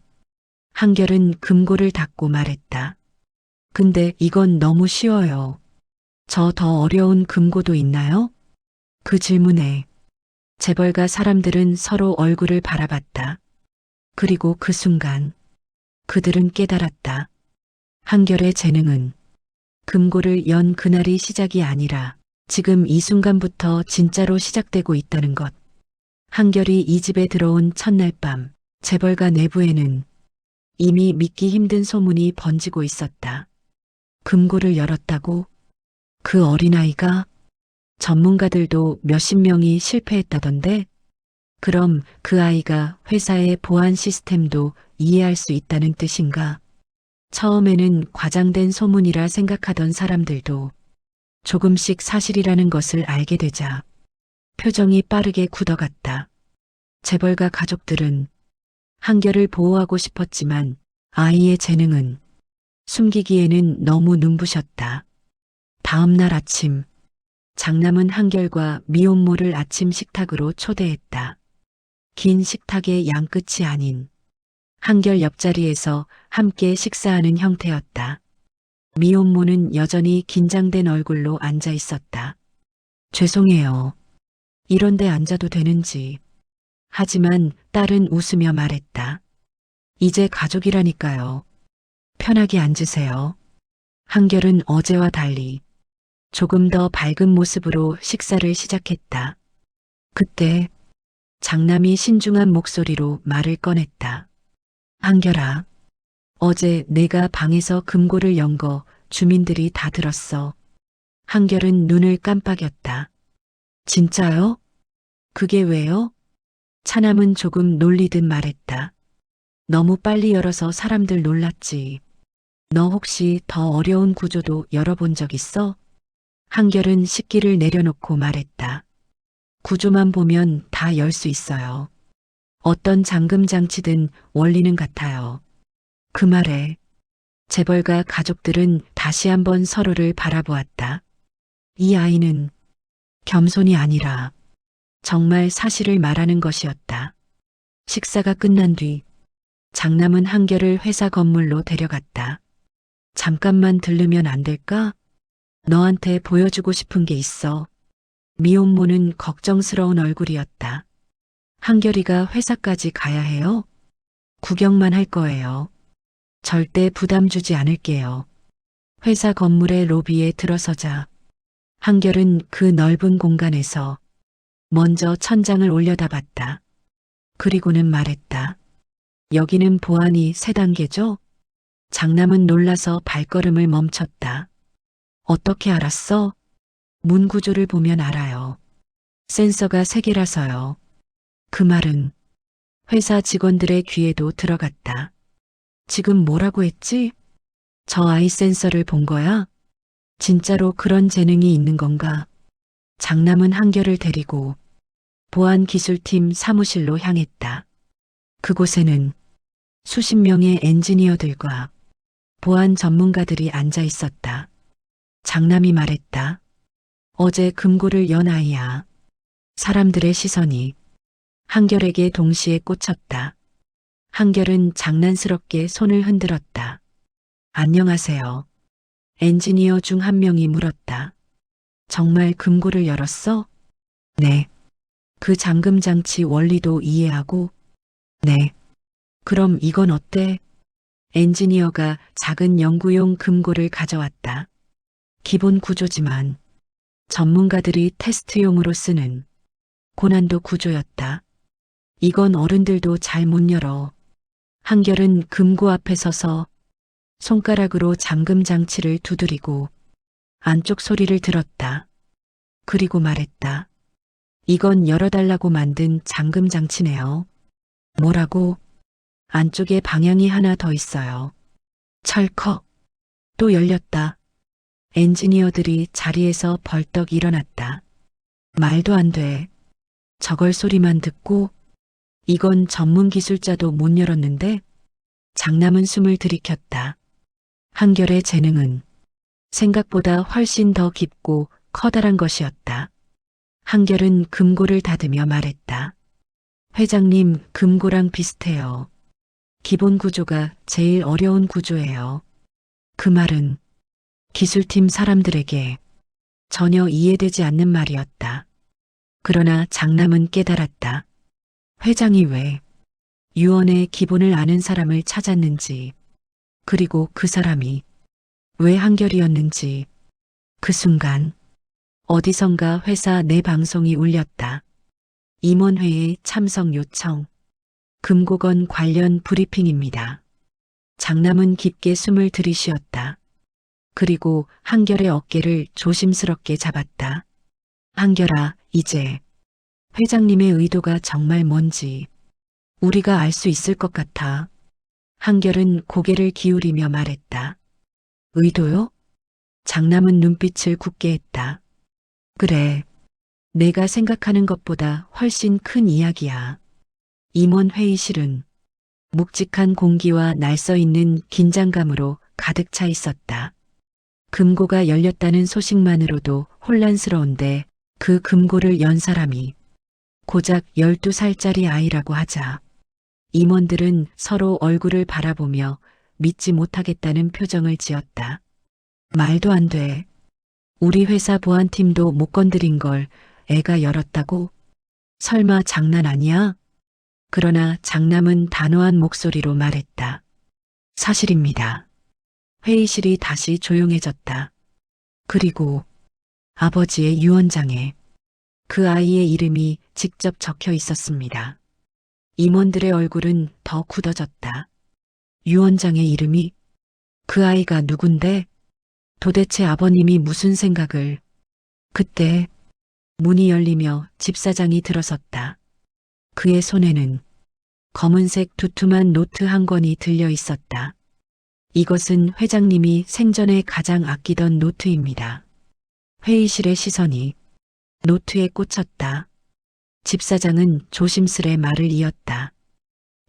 한결은 금고를 닫고 말했다. 근데 이건 너무 쉬워요. 저 더 어려운 금고도 있나요? 그 질문에 재벌가 사람들은 서로 얼굴을 바라봤다. 그리고 그 순간 그들은 깨달았다. 한결의 재능은 금고를 연 그날이 시작이 아니라 지금 이 순간부터 진짜로 시작되고 있다는 것. 한결이 이 집에 들어온 첫날 밤, 재벌가 내부에는 이미 믿기 힘든 소문이 번지고 있었다. 금고를 열었다고? 그 어린아이가? 전문가들도 몇십 명이 실패했다던데? 그럼 그 아이가 회사의 보안 시스템도 이해할 수 있다는 뜻인가? 처음에는 과장된 소문이라 생각하던 사람들도 조금씩 사실이라는 것을 알게 되자 표정이 빠르게 굳어갔다. 재벌가 가족들은 한결을 보호하고 싶었지만 아이의 재능은 숨기기에는 너무 눈부셨다. 다음 날 아침, 장남은 한결과 미혼모를 아침 식탁으로 초대했다. 긴 식탁의 양끝이 아닌 한결 옆자리에서 함께 식사하는 형태였다. 미혼모는 여전히 긴장된 얼굴로 앉아 있었다. 죄송해요. 이런데 앉아도 되는지. 하지만 딸은 웃으며 말했다. 이제 가족이라니까요. 편하게 앉으세요. 한결은 어제와 달리 조금 더 밝은 모습으로 식사를 시작했다. 그때 장남이 신중한 목소리로 말을 꺼냈다. 한결아, 어제 내가 방에서 금고를 연 거 주민들이 다 들었어. 한결은 눈을 깜빡였다. 진짜요? 그게 왜요? 차남은 조금 놀리듯 말했다. 너무 빨리 열어서 사람들 놀랐지. 너 혹시 더 어려운 구조도 열어본 적 있어? 한결은 식기를 내려놓고 말했다. 구조만 보면 다 열 수 있어요. 어떤 잠금 장치든 원리는 같아요. 그 말에 재벌가 가족들은 다시 한번 서로를 바라보았다. 이 아이는 겸손이 아니라 정말 사실을 말하는 것이었다. 식사가 끝난 뒤 장남은 한결을 회사 건물로 데려갔다. 잠깐만 들르면 안 될까? 너한테 보여주고 싶은 게 있어. 미혼모는 걱정스러운 얼굴이었다. 한결이가 회사까지 가야 해요? 구경만 할 거예요. 절대 부담 주지 않을게요. 회사 건물의 로비에 들어서자 한결은 그 넓은 공간에서 먼저 천장을 올려다봤다. 그리고는 말했다. 여기는 보안이 3단계죠? 장남은 놀라서 발걸음을 멈췄다. 어떻게 알았어? 문 구조를 보면 알아요. 센서가 3개라서요. 그 말은 회사 직원들의 귀에도 들어갔다. 지금 뭐라고 했지? 저 아이 센서를 본 거야? 진짜로 그런 재능이 있는 건가? 장남은 한결을 데리고 보안기술팀 사무실로 향했다. 그곳에는 수십 명의 엔지니어들과 보안 전문가들이 앉아 있었다. 장남이 말했다. 어제 금고를 연 아이야. 사람들의 시선이 한결에게 동시에 꽂혔다. 한결은 장난스럽게 손을 흔들었다. 안녕하세요. 엔지니어 중 한 명이 물었다. 정말 금고를 열었어? 네. 그 잠금 장치 원리도 이해하고? 네. 그럼 이건 어때? 엔지니어가 작은 연구용 금고를 가져왔다. 기본 구조지만 전문가들이 테스트용으로 쓰는 고난도 구조였다. 이건 어른들도 잘 못 열어. 한결은 금고 앞에 서서 손가락으로 잠금 장치를 두드리고 안쪽 소리를 들었다. 그리고 말했다. 이건 열어달라고 만든 잠금 장치네요. 뭐라고? 안쪽에 방향이 하나 더 있어요. 철컥. 또 열렸다. 엔지니어들이 자리에서 벌떡 일어났다. 말도 안 돼. 저걸 소리만 듣고 이건 전문 기술자도 못 열었는데? 장남은 숨을 들이켰다. 한결의 재능은 생각보다 훨씬 더 깊고 커다란 것이었다. 한결은 금고를 닫으며 말했다. 회장님, 금고랑 비슷해요. 기본 구조가 제일 어려운 구조예요. 그 말은 기술팀 사람들에게 전혀 이해되지 않는 말이었다. 그러나 장남은 깨달았다. 회장이 왜 유언의 기본을 아는 사람을 찾았는지, 그리고 그 사람이 왜 한결이었는지. 그 순간 어디선가 회사 내 방송이 울렸다. 임원회의 참석 요청. 금고건 관련 브리핑입니다. 장남은 깊게 숨을 들이쉬었다. 그리고 한결의 어깨를 조심스럽게 잡았다. 한결아, 이제 회장님의 의도가 정말 뭔지 우리가 알 수 있을 것 같아. 한결은 고개를 기울이며 말했다. 의도요? 장남은 눈빛을 굳게 했다. 그래, 내가 생각하는 것보다 훨씬 큰 이야기야. 임원 회의실은 묵직한 공기와 날서 있는 긴장감으로 가득 차 있었다. 금고가 열렸다는 소식만으로도 혼란스러운데 그 금고를 연 사람이 고작 12살짜리 아이라고 하자 임원들은 서로 얼굴을 바라보며 믿지 못하겠다는 표정을 지었다. 말도 안 돼. 우리 회사 보안팀도 못 건드린 걸 애가 열었다고? 설마 장난 아니야? 그러나 장남은 단호한 목소리로 말했다. 사실입니다. 회의실이 다시 조용해졌다. 그리고 아버지의 유언장에 그 아이의 이름이 직접 적혀 있었습니다. 임원들의 얼굴은 더 굳어졌다. 유언장의 이름이? 그 아이가 누군데? 도대체 아버님이 무슨 생각을? 그때 문이 열리며 집사장이 들어섰다. 그의 손에는 검은색 두툼한 노트 한 권이 들려 있었다. 이것은 회장님이 생전에 가장 아끼던 노트입니다. 회의실의 시선이 노트에 꽂혔다. 집사장은 조심스레 말을 이었다.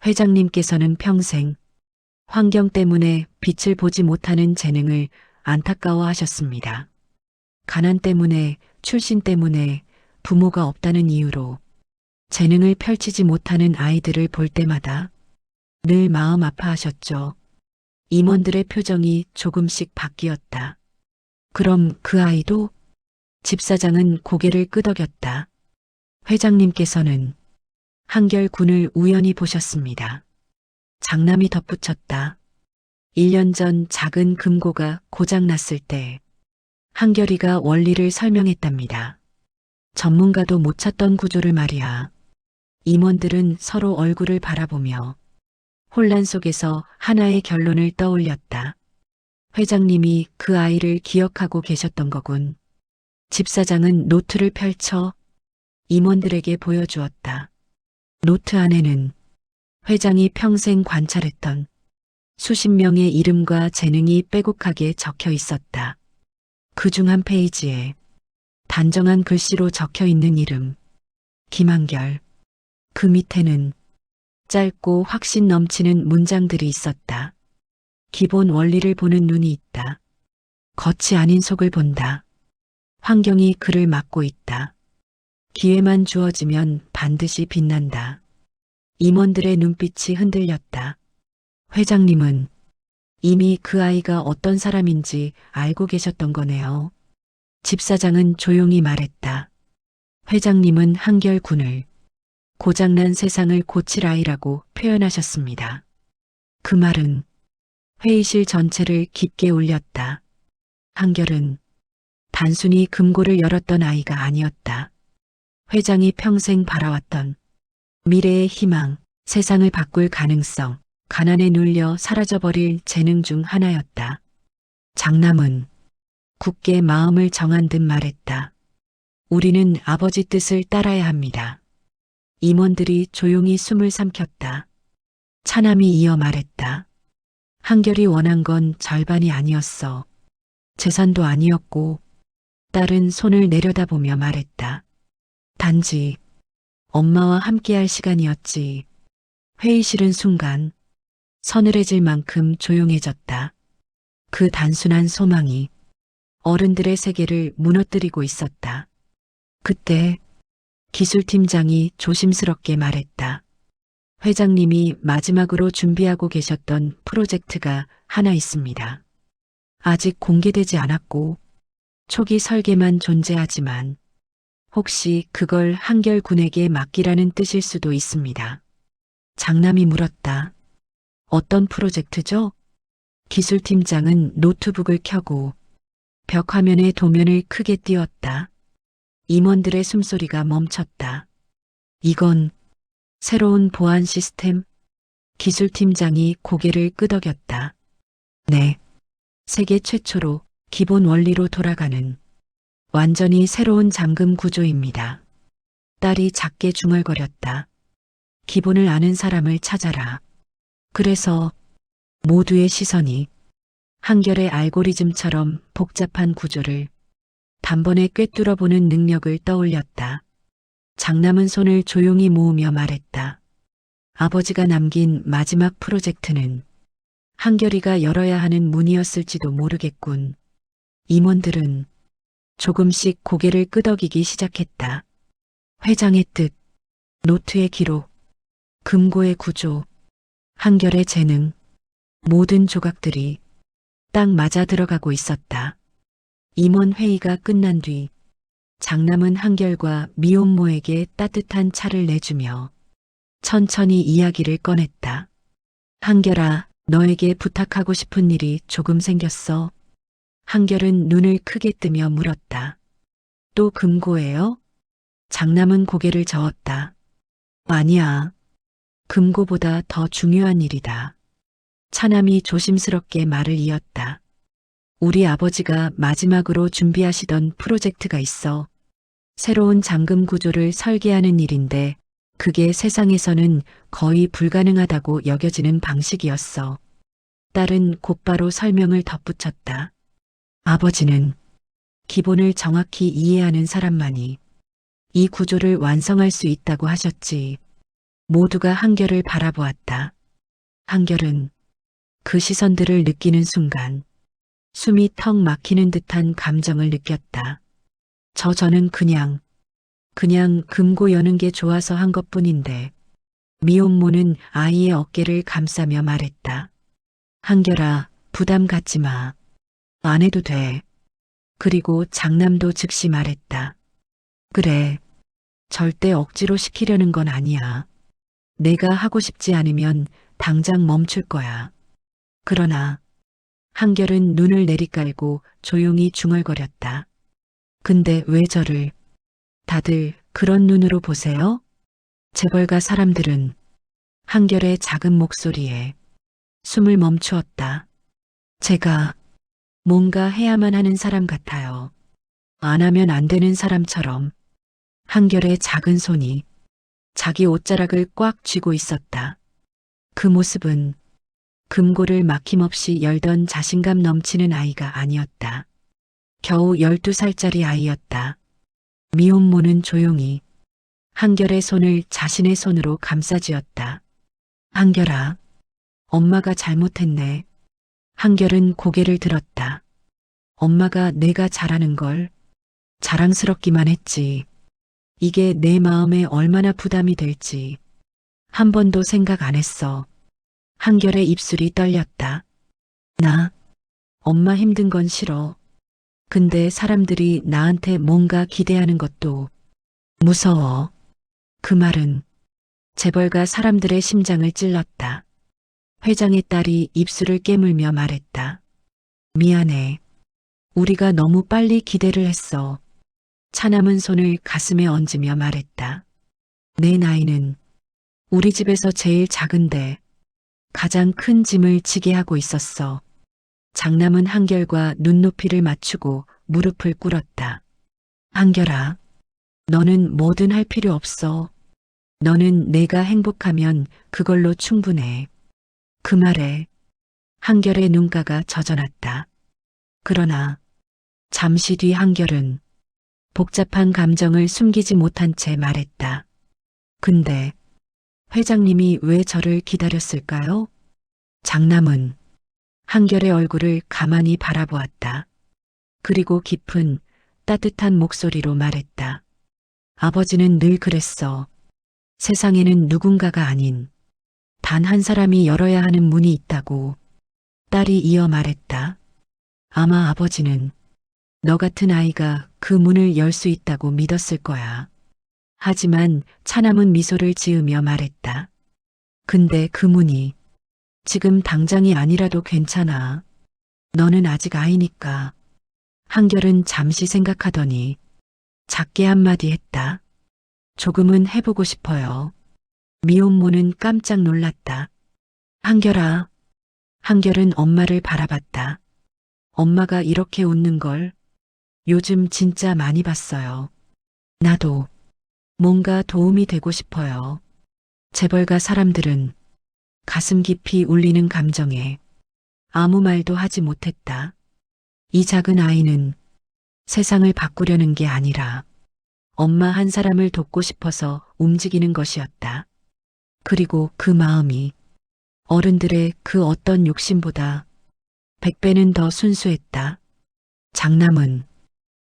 회장님께서는 평생 환경 때문에 빛을 보지 못하는 재능을 안타까워하셨습니다. 가난 때문에, 출신 때문에, 부모가 없다는 이유로 재능을 펼치지 못하는 아이들을 볼 때마다 늘 마음 아파하셨죠. 임원들의 표정이 조금씩 바뀌었다. 그럼 그 아이도? 집사장은 고개를 끄덕였다. 회장님께서는 한결 군을 우연히 보셨습니다. 장남이 덧붙였다. 1년 전 작은 금고가 고장났을 때 한결이가 원리를 설명했답니다. 전문가도 못 찾던 구조를 말이야. 임원들은 서로 얼굴을 바라보며 혼란 속에서 하나의 결론을 떠올렸다. 회장님이 그 아이를 기억하고 계셨던 거군. 집사장은 노트를 펼쳐 임원들에게 보여주었다. 노트 안에는 회장이 평생 관찰했던 수십 명의 이름과 재능이 빼곡하게 적혀 있었다. 그중 한 페이지에 단정한 글씨로 적혀 있는 이름, 김한결. 그 밑에는 짧고 확신 넘치는 문장들이 있었다. 기본 원리를 보는 눈이 있다. 겉이 아닌 속을 본다. 환경이 그를 막고 있다. 기회만 주어지면 반드시 빛난다. 임원들의 눈빛이 흔들렸다. 회장님은 이미 그 아이가 어떤 사람인지 알고 계셨던 거네요. 집사장은 조용히 말했다. 회장님은 한결 군을 고장난 세상을 고칠 아이라고 표현하셨습니다. 그 말은 회의실 전체를 깊게 울렸다. 한결은 단순히 금고를 열었던 아이가 아니었다. 회장이 평생 바라왔던 미래의 희망, 세상을 바꿀 가능성, 가난에 눌려 사라져버릴 재능 중 하나였다. 장남은 굳게 마음을 정한 듯 말했다. 우리는 아버지 뜻을 따라야 합니다. 임원들이 조용히 숨을 삼켰다. 차남이 이어 말했다. 한결이 원한 건 절반이 아니었어. 재산도 아니었고, 딸은 손을 내려다보며 말했다. 단지 엄마와 함께할 시간이었지. 회의실은 순간 서늘해질 만큼 조용해졌다. 그 단순한 소망이 어른들의 세계를 무너뜨리고 있었다. 그때 기술팀장이 조심스럽게 말했다. 회장님이 마지막으로 준비하고 계셨던 프로젝트가 하나 있습니다. 아직 공개되지 않았고 초기 설계만 존재하지만 혹시 그걸 한결군에게 맡기라는 뜻일 수도 있습니다. 장남이 물었다. 어떤 프로젝트죠? 기술팀장은 노트북을 켜고 벽 화면에 도면을 크게 띄웠다. 임원들의 숨소리가 멈췄다. 이건 새로운 보안 시스템? 기술팀장이 고개를 끄덕였다. 네. 세계 최초로 기본 원리로 돌아가는 완전히 새로운 잠금 구조입니다. 딸이 작게 중얼거렸다. 기본을 아는 사람을 찾아라. 그래서 모두의 시선이 한결의 알고리즘처럼 복잡한 구조를 단번에 꿰뚫어보는 능력을 떠올렸다. 장남은 손을 조용히 모으며 말했다. 아버지가 남긴 마지막 프로젝트는 한결이가 열어야 하는 문이었을지도 모르겠군. 임원들은 조금씩 고개를 끄덕이기 시작했다. 회장의 뜻, 노트의 기록, 금고의 구조, 한결의 재능, 모든 조각들이 딱 맞아 들어가고 있었다. 임원 회의가 끝난 뒤 장남은 한결과 미혼모에게 따뜻한 차를 내주며 천천히 이야기를 꺼냈다. 한결아, 너에게 부탁하고 싶은 일이 조금 생겼어. 한결은 눈을 크게 뜨며 물었다. 또 금고예요? 장남은 고개를 저었다. 아니야. 금고보다 더 중요한 일이다. 차남이 조심스럽게 말을 이었다. 우리 아버지가 마지막으로 준비하시던 프로젝트가 있어. 새로운 잠금 구조를 설계하는 일인데 그게 세상에서는 거의 불가능하다고 여겨지는 방식이었어. 딸은 곧바로 설명을 덧붙였다. 아버지는 기본을 정확히 이해하는 사람만이 이 구조를 완성할 수 있다고 하셨지. 모두가 한결을 바라보았다. 한결은 그 시선들을 느끼는 순간 숨이 턱 막히는 듯한 감정을 느꼈다. 저는 그냥 금고 여는 게 좋아서 한 것뿐인데. 미혼모는 아이의 어깨를 감싸며 말했다. 한결아, 부담 갖지 마. 안 해도 돼. 그리고 장남도 즉시 말했다. 그래, 절대 억지로 시키려는 건 아니야. 내가 하고 싶지 않으면 당장 멈출 거야. 그러나 한결은 눈을 내리깔고 조용히 중얼거렸다. 근데 왜 저를 다들 그런 눈으로 보세요? 재벌가 사람들은 한결의 작은 목소리에 숨을 멈추었다. 제가 뭔가 해야만 하는 사람 같아요. 안 하면 안 되는 사람처럼. 한결의 작은 손이 자기 옷자락을 꽉 쥐고 있었다. 그 모습은 금고를 막힘없이 열던 자신감 넘치는 아이가 아니었다. 겨우 12살짜리 아이였다. 미혼모는 조용히 한결의 손을 자신의 손으로 감싸쥐었다. 한결아, 엄마가 잘못했네. 한결은 고개를 들었다. 엄마가 내가 잘하는 걸 자랑스럽기만 했지. 이게 내 마음에 얼마나 부담이 될지 한 번도 생각 안 했어. 한결의 입술이 떨렸다. 나 엄마 힘든 건 싫어. 근데 사람들이 나한테 뭔가 기대하는 것도 무서워. 그 말은 재벌가 사람들의 심장을 찔렀다. 회장의 딸이 입술을 깨물며 말했다. 미안해. 우리가 너무 빨리 기대를 했어. 차남은 손을 가슴에 얹으며 말했다. 내 나이는 우리 집에서 제일 작은데 가장 큰 짐을 지게 하고 있었어. 장남은 한결과 눈높이를 맞추고 무릎을 꿇었다. 한결아, 너는 뭐든 할 필요 없어. 너는 내가 행복하면 그걸로 충분해. 그 말에 한결의 눈가가 젖어났다. 그러나 잠시 뒤 한결은 복잡한 감정을 숨기지 못한 채 말했다. 근데 회장님이 왜 저를 기다렸을까요? 장남은 한결의 얼굴을 가만히 바라보았다. 그리고 깊은 따뜻한 목소리로 말했다. 아버지는 늘 그랬어. 세상에는 누군가가 아닌 단 한 사람이 열어야 하는 문이 있다고. 딸이 이어 말했다. 아마 아버지는 너 같은 아이가 그 문을 열 수 있다고 믿었을 거야. 하지만 차남은 미소를 지으며 말했다. 근데 그 문이 지금 당장이 아니라도 괜찮아. 너는 아직 아이니까. 한결은 잠시 생각하더니 작게 한마디 했다. 조금은 해보고 싶어요. 미혼모는 깜짝 놀랐다. 한결아. 한결은 엄마를 바라봤다. 엄마가 이렇게 웃는 걸 요즘 진짜 많이 봤어요. 나도 뭔가 도움이 되고 싶어요. 재벌가 사람들은 가슴 깊이 울리는 감정에 아무 말도 하지 못했다. 이 작은 아이는 세상을 바꾸려는 게 아니라 엄마 한 사람을 돕고 싶어서 움직이는 것이었다. 그리고 그 마음이 어른들의 그 어떤 욕심보다 100배는 더 순수했다. 장남은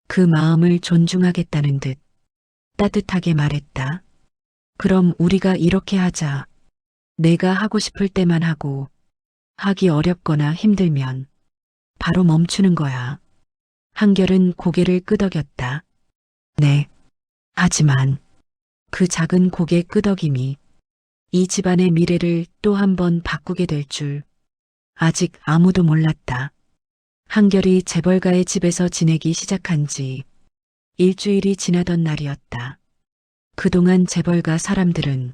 그 마음을 존중하겠다는 듯 따뜻하게 말했다. 그럼 우리가 이렇게 하자. 내가 하고 싶을 때만 하고 하기 어렵거나 힘들면 바로 멈추는 거야. 한결은 고개를 끄덕였다. 네. 하지만 그 작은 고개 끄덕임이 이 집안의 미래를 또 한 번 바꾸게 될 줄 아직 아무도 몰랐다. 한결이 재벌가의 집에서 지내기 시작한 지 일주일이 지나던 날이었다. 그동안 재벌가 사람들은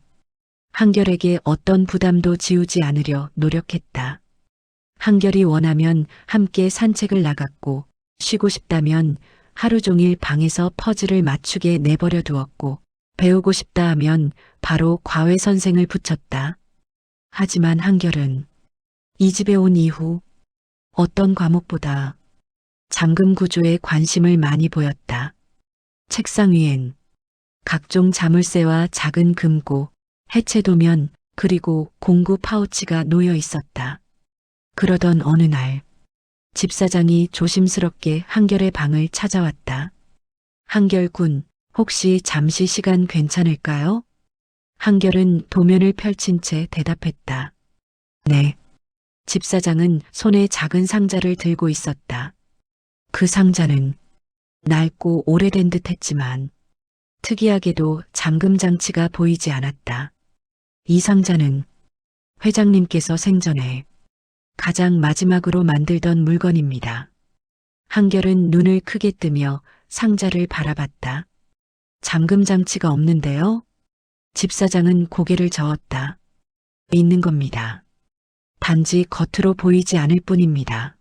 한결에게 어떤 부담도 지우지 않으려 노력했다. 한결이 원하면 함께 산책을 나갔고 쉬고 싶다면 하루 종일 방에서 퍼즐을 맞추게 내버려 두었고 배우고 싶다 하면 바로 과외 선생을 붙였다. 하지만 한결은 이 집에 온 이후 어떤 과목보다 잠금 구조에 관심을 많이 보였다. 책상 위엔 각종 자물쇠와 작은 금고, 해체 도면, 그리고 공구 파우치가 놓여 있었다. 그러던 어느 날 집사장이 조심스럽게 한결의 방을 찾아왔다. 한결군, 혹시 잠시 시간 괜찮을까요? 한결은 도면을 펼친 채 대답했다. 네. 집사장은 손에 작은 상자를 들고 있었다. 그 상자는 낡고 오래된 듯 했지만 특이하게도 잠금 장치가 보이지 않았다. 이 상자는 회장님께서 생전에 가장 마지막으로 만들던 물건입니다. 한결은 눈을 크게 뜨며 상자를 바라봤다. 잠금 장치가 없는데요? 집사장은 고개를 저었다. 있는 겁니다. 단지 겉으로 보이지 않을 뿐입니다.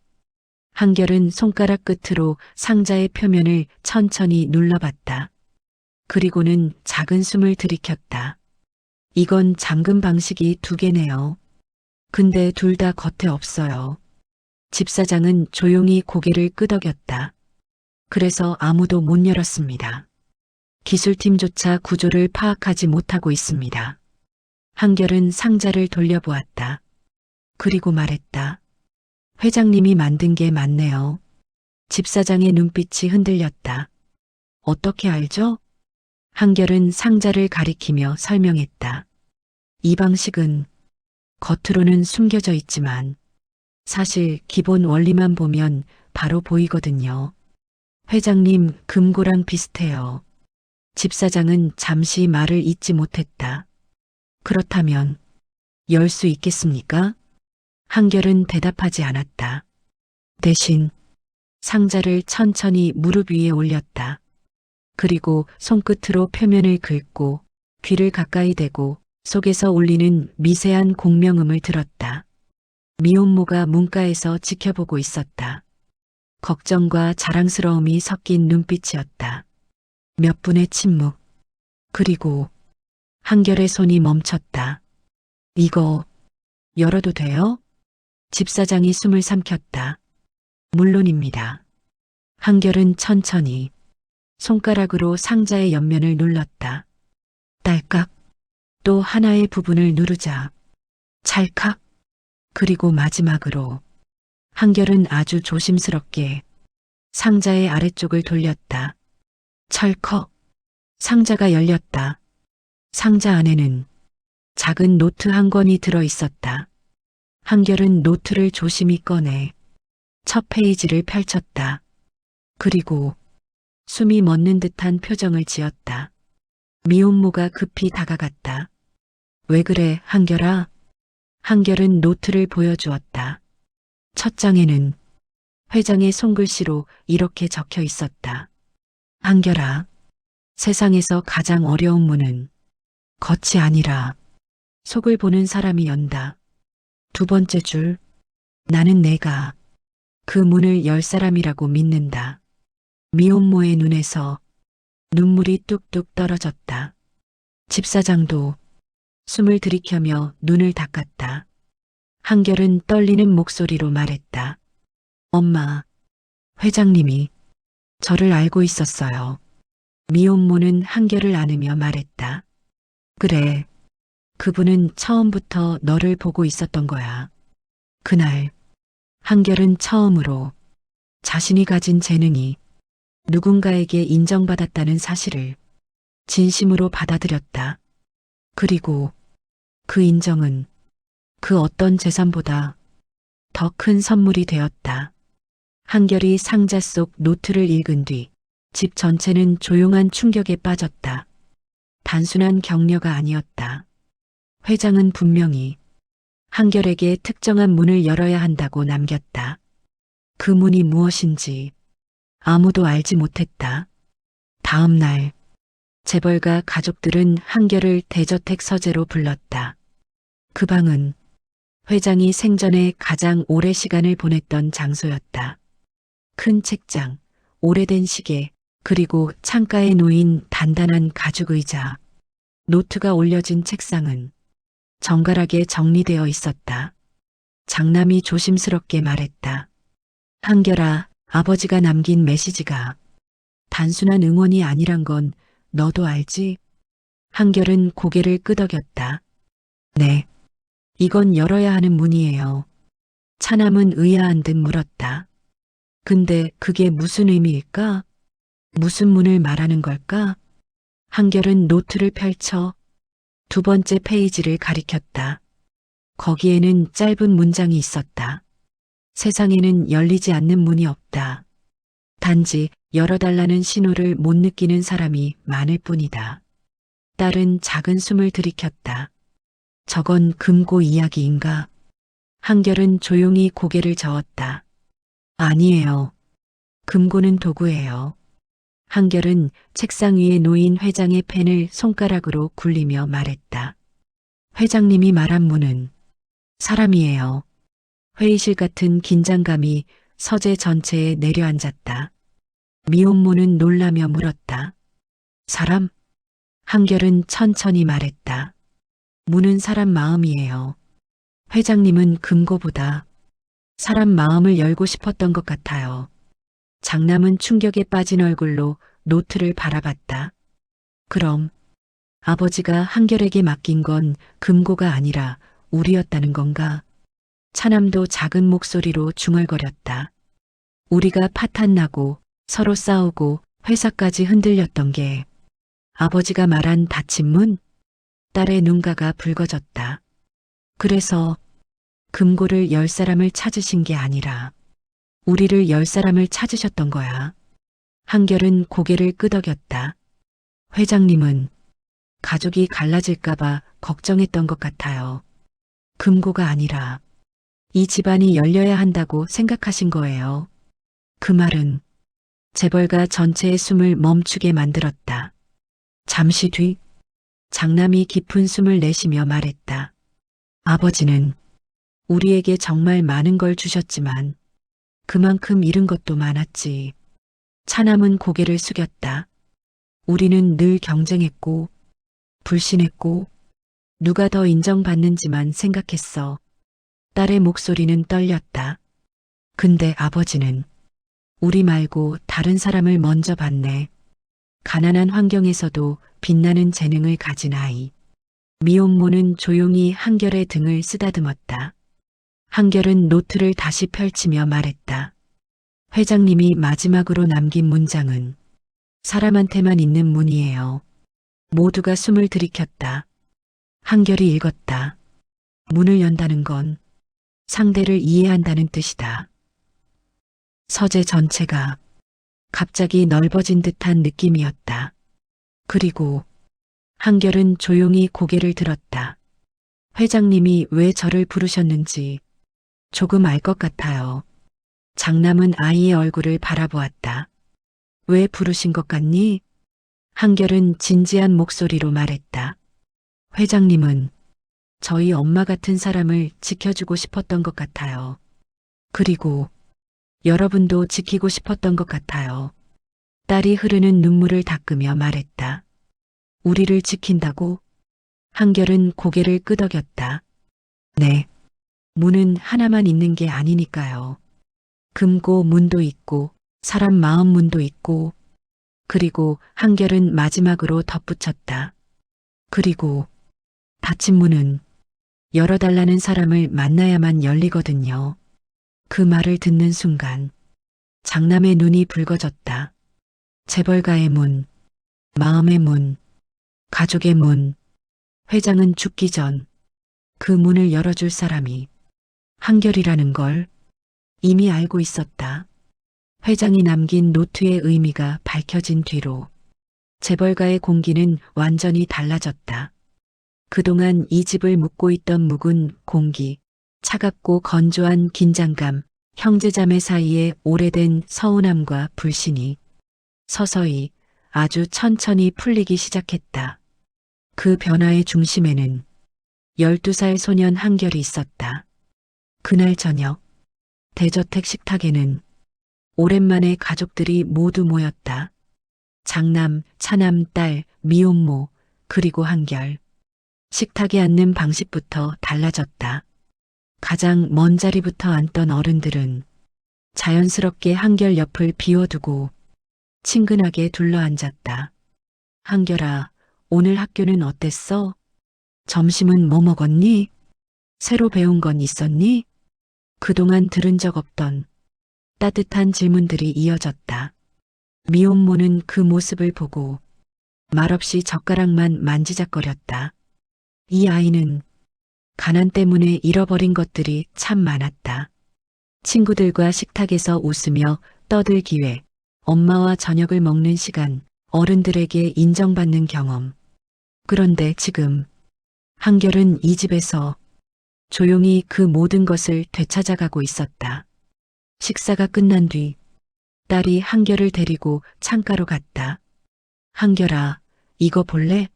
한결은 손가락 끝으로 상자의 표면을 천천히 눌러봤다. 그리고는 작은 숨을 들이켰다. 이건 잠금 방식이 2개네요. 근데 둘 다 겉에 없어요. 집사장은 조용히 고개를 끄덕였다. 그래서 아무도 못 열었습니다. 기술팀조차 구조를 파악하지 못하고 있습니다. 한결은 상자를 돌려보았다. 그리고 말했다. 회장님이 만든 게 맞네요. 집사장의 눈빛이 흔들렸다. 어떻게 알죠? 한결은 상자를 가리키며 설명했다. 이 방식은 겉으로는 숨겨져 있지만 사실 기본 원리만 보면 바로 보이거든요. 회장님 금고랑 비슷해요. 집사장은 잠시 말을 잇지 못했다. 그렇다면 열 수 있겠습니까? 한결은 대답하지 않았다. 대신 상자를 천천히 무릎 위에 올렸다. 그리고 손끝으로 표면을 긁고 귀를 가까이 대고 속에서 울리는 미세한 공명음을 들었다. 미혼모가 문가에서 지켜보고 있었다. 걱정과 자랑스러움이 섞인 눈빛이었다. 몇 분의 침묵. 그리고 한결의 손이 멈췄다. 이거 열어도 돼요? 집사장이 숨을 삼켰다. 물론입니다. 한결은 천천히 손가락으로 상자의 옆면을 눌렀다. 딸깍. 또 하나의 부분을 누르자. 찰칵. 그리고 마지막으로 한결은 아주 조심스럽게 상자의 아래쪽을 돌렸다. 철컥. 상자가 열렸다. 상자 안에는 작은 노트 한 권이 들어 있었다. 한결은 노트를 조심히 꺼내 첫 페이지를 펼쳤다. 그리고 숨이 멎는 듯한 표정을 지었다. 미혼모가 급히 다가갔다. 왜 그래, 한결아? 한결은 노트를 보여주었다. 첫 장에는 회장의 손글씨로 이렇게 적혀 있었다. 한결아, 세상에서 가장 어려운 문은 겉이 아니라 속을 보는 사람이 연다. 두 번째 줄, 나는 내가 그 문을 열 사람이라고 믿는다. 미혼모의 눈에서 눈물이 뚝뚝 떨어졌다. 집사장도 숨을 들이켜며 눈을 닦았다. 한결은 떨리는 목소리로 말했다. 엄마, 회장님이 저를 알고 있었어요. 미혼모는 한결을 안으며 말했다. 그래, 그분은 처음부터 너를 보고 있었던 거야. 그날 한결은 처음으로 자신이 가진 재능이 누군가에게 인정받았다는 사실을 진심으로 받아들였다. 그리고 그 인정은 그 어떤 재산보다 더 큰 선물이 되었다. 한결이 상자 속 노트를 읽은 뒤 집 전체는 조용한 충격에 빠졌다. 단순한 격려가 아니었다. 회장은 분명히 한결에게 특정한 문을 열어야 한다고 남겼다. 그 문이 무엇인지 아무도 알지 못했다. 다음 날 재벌가 가족들은 한결을 대저택 서재로 불렀다. 그 방은 회장이 생전에 가장 오래 시간을 보냈던 장소였다. 큰 책장, 오래된 시계, 그리고 창가에 놓인 단단한 가죽 의자, 노트가 올려진 책상은 정갈하게 정리되어 있었다. 장남이 조심스럽게 말했다. 한결아, 아버지가 남긴 메시지가 단순한 응원이 아니란 건 너도 알지? 한결은 고개를 끄덕였다. 네, 이건 열어야 하는 문이에요. 차남은 의아한 듯 물었다. 근데 그게 무슨 의미일까? 무슨 문을 말하는 걸까? 한결은 노트를 펼쳐 두 번째 페이지를 가리켰다. 거기에는 짧은 문장이 있었다. 세상에는 열리지 않는 문이 없다. 단지 열어달라는 신호를 못 느끼는 사람이 많을 뿐이다. 딸은 작은 숨을 들이켰다. 저건 금고 이야기인가? 한결은 조용히 고개를 저었다. 아니에요. 금고는 도구예요. 한결은 책상 위에 놓인 회장의 펜을 손가락으로 굴리며 말했다. 회장님이 말한 문은 사람이에요. 회의실 같은 긴장감이 서재 전체에 내려앉았다. 미혼모는 놀라며 물었다. 사람? 한결은 천천히 말했다. 문은 사람 마음이에요. 회장님은 금고보다 사람 마음을 열고 싶었던 것 같아요. 장남은 충격에 빠진 얼굴로 노트를 바라봤다. 그럼 아버지가 한결에게 맡긴 건 금고가 아니라 우리였다는 건가? 차남도 작은 목소리로 중얼거렸다. 우리가 파탄나고 서로 싸우고 회사까지 흔들렸던 게 아버지가 말한 닫힌 문? 딸의 눈가가 붉어졌다. 그래서 금고를 열 사람을 찾으신 게 아니라 우리를 열 사람을 찾으셨던 거야. 한결은 고개를 끄덕였다. 회장님은 가족이 갈라질까봐 걱정했던 것 같아요. 금고가 아니라 이 집안이 열려야 한다고 생각하신 거예요. 그 말은 재벌가 전체의 숨을 멈추게 만들었다. 잠시 뒤 장남이 깊은 숨을 내쉬며 말했다. 아버지는 우리에게 정말 많은 걸 주셨지만 그만큼 잃은 것도 많았지. 차남은 고개를 숙였다. 우리는 늘 경쟁했고 불신했고 누가 더 인정받는지만 생각했어. 딸의 목소리는 떨렸다. 근데 아버지는 우리 말고 다른 사람을 먼저 봤네. 가난한 환경에서도 빛나는 재능을 가진 아이. 미혼모는 조용히 한결의 등을 쓰다듬었다. 한결은 노트를 다시 펼치며 말했다. 회장님이 마지막으로 남긴 문장은 사람한테만 있는 문이에요. 모두가 숨을 들이켰다. 한결이 읽었다. 문을 연다는 건 상대를 이해한다는 뜻이다. 서재 전체가 갑자기 넓어진 듯한 느낌이었다. 그리고 한결은 조용히 고개를 들었다. 회장님이 왜 저를 부르셨는지 조금 알 것 같아요. 장남은 아이의 얼굴을 바라보았다. 왜 부르신 것 같니? 한결은 진지한 목소리로 말했다. 회장님은 저희 엄마 같은 사람을 지켜주고 싶었던 것 같아요. 그리고 여러분도 지키고 싶었던 것 같아요. 딸이 흐르는 눈물을 닦으며 말했다. 우리를 지킨다고? 한결은 고개를 끄덕였다. 네. 문은 하나만 있는 게 아니니까요. 금고 문도 있고 사람 마음 문도 있고 그리고 한결은 마지막으로 덧붙였다. 그리고 닫힌 문은 열어달라는 사람을 만나야만 열리거든요. 그 말을 듣는 순간 장남의 눈이 붉어졌다. 재벌가의 문, 마음의 문, 가족의 문, 회장은 죽기 전 그 문을 열어줄 사람이 한결이라는 걸 이미 알고 있었다. 회장이 남긴 노트의 의미가 밝혀진 뒤로 재벌가의 공기는 완전히 달라졌다. 그동안 이 집을 묵고 있던 묵은 공기, 차갑고 건조한 긴장감, 형제자매 사이의 오래된 서운함과 불신이 서서히 아주 천천히 풀리기 시작했다. 그 변화의 중심에는 12살 소년 한결이 있었다. 그날 저녁 대저택 식탁에는 오랜만에 가족들이 모두 모였다. 장남, 차남, 딸, 미혼모, 그리고 한결. 식탁에 앉는 방식부터 달라졌다. 가장 먼 자리부터 앉던 어른들은 자연스럽게 한결 옆을 비워두고 친근하게 둘러앉았다. 한결아, 오늘 학교는 어땠어? 점심은 뭐 먹었니? 새로 배운 건 있었니? 그동안 들은 적 없던 따뜻한 질문들이 이어졌다. 미혼모는 그 모습을 보고 말없이 젓가락만 만지작거렸다. 이 아이는 가난 때문에 잃어버린 것들이 참 많았다. 친구들과 식탁에서 웃으며 떠들 기회, 엄마와 저녁을 먹는 시간, 어른들에게 인정받는 경험. 그런데 지금 한결은 이 집에서 조용히 그 모든 것을 되찾아가고 있었다. 식사가 끝난 뒤 딸이 한결을 데리고 창가로 갔다. 한결아, 이거 볼래?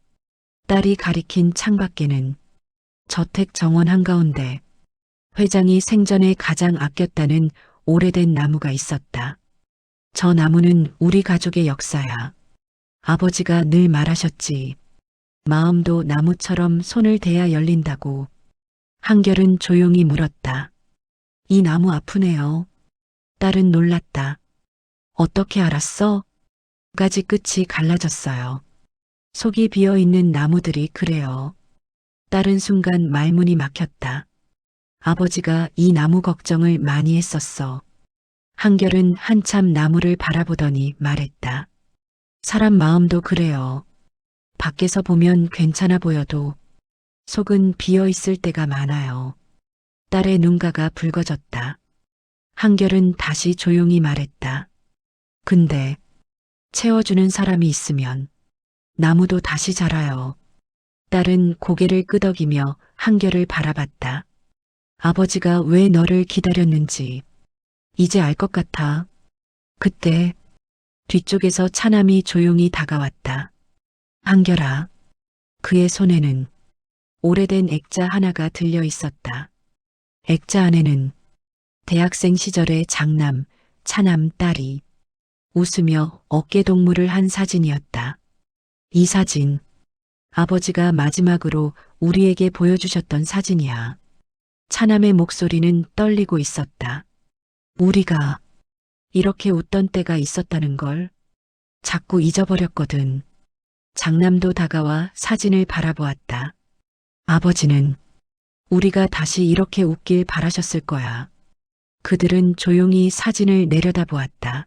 딸이 가리킨 창밖에는 저택 정원 한가운데 회장이 생전에 가장 아꼈다는 오래된 나무가 있었다. 저 나무는 우리 가족의 역사야. 아버지가 늘 말하셨지. 마음도 나무처럼 손을 대야 열린다고. 한결은 조용히 물었다. 이 나무 아프네요. 딸은 놀랐다. 어떻게 알았어? 가지 끝이 갈라졌어요. 속이 비어있는 나무들이 그래요. 딸은 순간 말문이 막혔다. 아버지가 이 나무 걱정을 많이 했었어. 한결은 한참 나무를 바라보더니 말했다. 사람 마음도 그래요. 밖에서 보면 괜찮아 보여도 속은 비어있을 때가 많아요. 딸의 눈가가 붉어졌다. 한결은 다시 조용히 말했다. 근데 채워주는 사람이 있으면 나무도 다시 자라요. 딸은 고개를 끄덕이며 한결을 바라봤다. 아버지가 왜 너를 기다렸는지 이제 알 것 같아. 그때 뒤쪽에서 차남이 조용히 다가왔다. 한결아. 그의 손에는 오래된 액자 하나가 들려 있었다. 액자 안에는 대학생 시절의 장남, 차남 딸이 웃으며 어깨동무를 한 사진이었다. 이 사진, 아버지가 마지막으로 우리에게 보여주셨던 사진이야. 차남의 목소리는 떨리고 있었다. 우리가 이렇게 웃던 때가 있었다는 걸 자꾸 잊어버렸거든. 장남도 다가와 사진을 바라보았다. 아버지는 우리가 다시 이렇게 웃길 바라셨을 거야. 그들은 조용히 사진을 내려다보았다.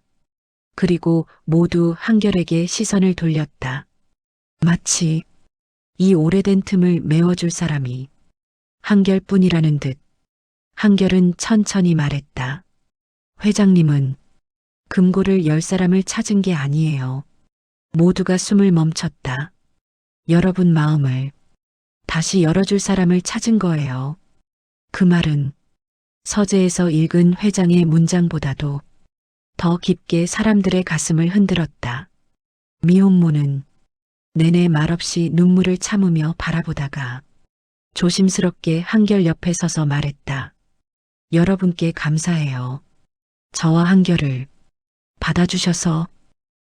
그리고 모두 한결에게 시선을 돌렸다. 마치 이 오래된 틈을 메워줄 사람이 한결뿐이라는 듯. 한결은 천천히 말했다. 회장님은 금고를 열 사람을 찾은 게 아니에요. 모두가 숨을 멈췄다. 여러분 마음을 다시 열어줄 사람을 찾은 거예요. 그 말은 서재에서 읽은 회장의 문장보다도 더 깊게 사람들의 가슴을 흔들었다. 미혼모는 내내 말없이 눈물을 참으며 바라보다가 조심스럽게 한결 옆에 서서 말했다. 여러분께 감사해요. 저와 한결을 받아주셔서.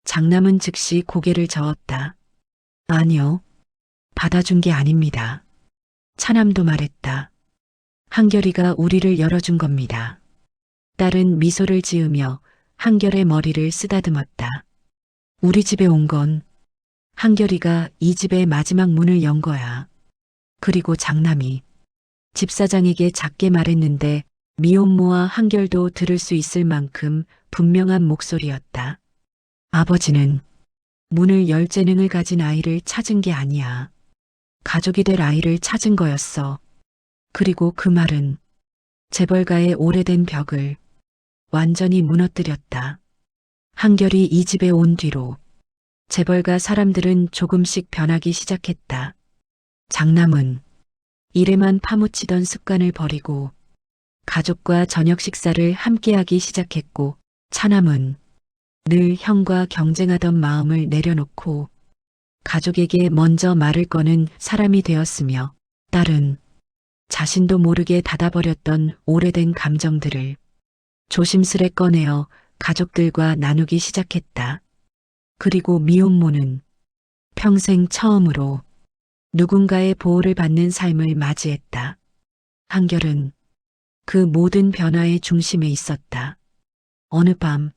장남은 즉시 고개를 저었다. 아니요. 받아준 게 아닙니다. 차남도 말했다. 한결이가 우리를 열어준 겁니다. 딸은 미소를 지으며 한결의 머리를 쓰다듬었다. 우리 집에 온 건 한결이가 이 집의 마지막 문을 연 거야. 그리고 장남이 집사장에게 작게 말했는데 미혼모와 한결도 들을 수 있을 만큼 분명한 목소리였다. 아버지는 문을 열 재능을 가진 아이를 찾은 게 아니야. 가족이 될 아이를 찾은 거였어. 그리고 그 말은 재벌가의 오래된 벽을 완전히 무너뜨렸다. 한결이 이 집에 온 뒤로 재벌가 사람들은 조금씩 변하기 시작했다. 장남은 일에만 파묻히던 습관을 버리고 가족과 저녁 식사를 함께하기 시작했고, 차남은 늘 형과 경쟁하던 마음을 내려놓고 가족에게 먼저 말을 거는 사람이 되었으며, 딸은 자신도 모르게 닫아버렸던 오래된 감정들을 조심스레 꺼내어 가족들과 나누기 시작했다. 그리고 미혼모는 평생 처음으로 누군가의 보호를 받는 삶을 맞이했다. 한결은 그 모든 변화의 중심에 있었다. 어느 밤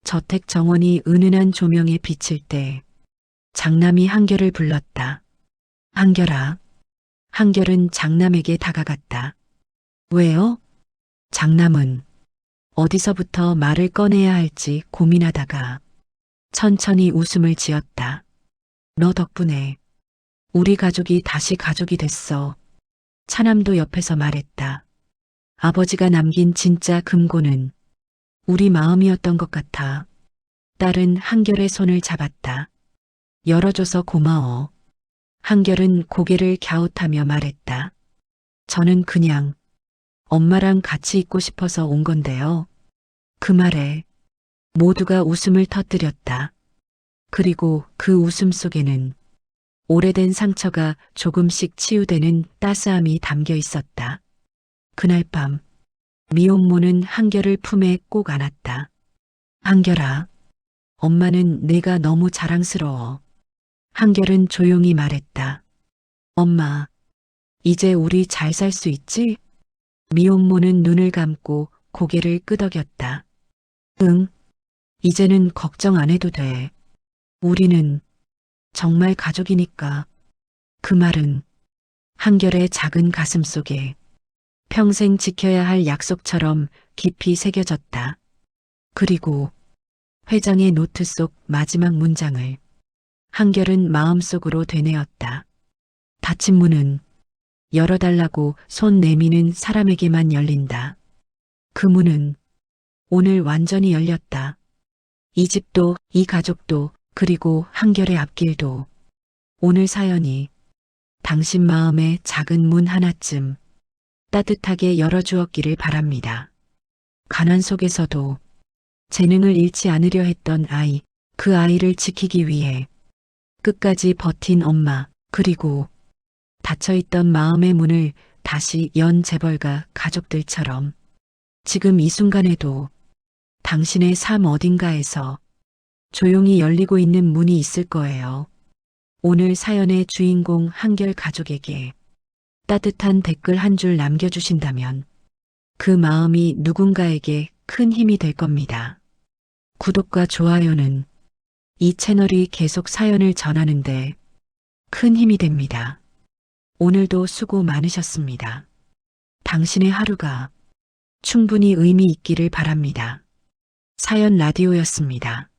저택 정원이 은은한 조명에 비칠 때 장남이 한결을 불렀다. 한결아. 한결은 장남에게 다가갔다. 왜요? 장남은 어디서부터 말을 꺼내야 할지 고민하다가 천천히 웃음을 지었다. 너 덕분에 우리 가족이 다시 가족이 됐어. 차남도 옆에서 말했다. 아버지가 남긴 진짜 금고는 우리 마음이었던 것 같아. 딸은 한결의 손을 잡았다. 열어줘서 고마워. 한결은 고개를 갸웃하며 말했다. 저는 그냥 엄마랑 같이 있고 싶어서 온 건데요. 그 말에 모두가 웃음을 터뜨렸다. 그리고 그 웃음 속에는 오래된 상처가 조금씩 치유되는 따스함이 담겨 있었다. 그날 밤 미혼모는 한결을 품에 꼭 안았다. 한결아, 엄마는 내가 너무 자랑스러워. 한결은 조용히 말했다. 엄마, 이제 우리 잘 살 수 있지? 미혼모는 눈을 감고 고개를 끄덕였다. 응, 이제는 걱정 안 해도 돼. 우리는 정말 가족이니까. 그 말은 한결의 작은 가슴 속에 평생 지켜야 할 약속처럼 깊이 새겨졌다. 그리고 회장의 노트 속 마지막 문장을 한결은 마음속으로 되뇌었다. 닫힌 문은 열어달라고 손 내미는 사람에게만 열린다. 그 문은 오늘 완전히 열렸다. 이 집도, 이 가족도, 그리고 한결의 앞길도. 오늘 사연이 당신 마음의 작은 문 하나쯤 따뜻하게 열어주었기를 바랍니다. 가난 속에서도 재능을 잃지 않으려 했던 아이, 그 아이를 지키기 위해 끝까지 버틴 엄마, 그리고 닫혀있던 마음의 문을 다시 연 재벌가 가족들처럼 지금 이 순간에도 당신의 삶 어딘가에서 조용히 열리고 있는 문이 있을 거예요. 오늘 사연의 주인공 한결 가족에게 따뜻한 댓글 한 줄 남겨주신다면 그 마음이 누군가에게 큰 힘이 될 겁니다. 구독과 좋아요는 이 채널이 계속 사연을 전하는데 큰 힘이 됩니다. 오늘도 수고 많으셨습니다. 당신의 하루가 충분히 의미 있기를 바랍니다. 사연 라디오였습니다.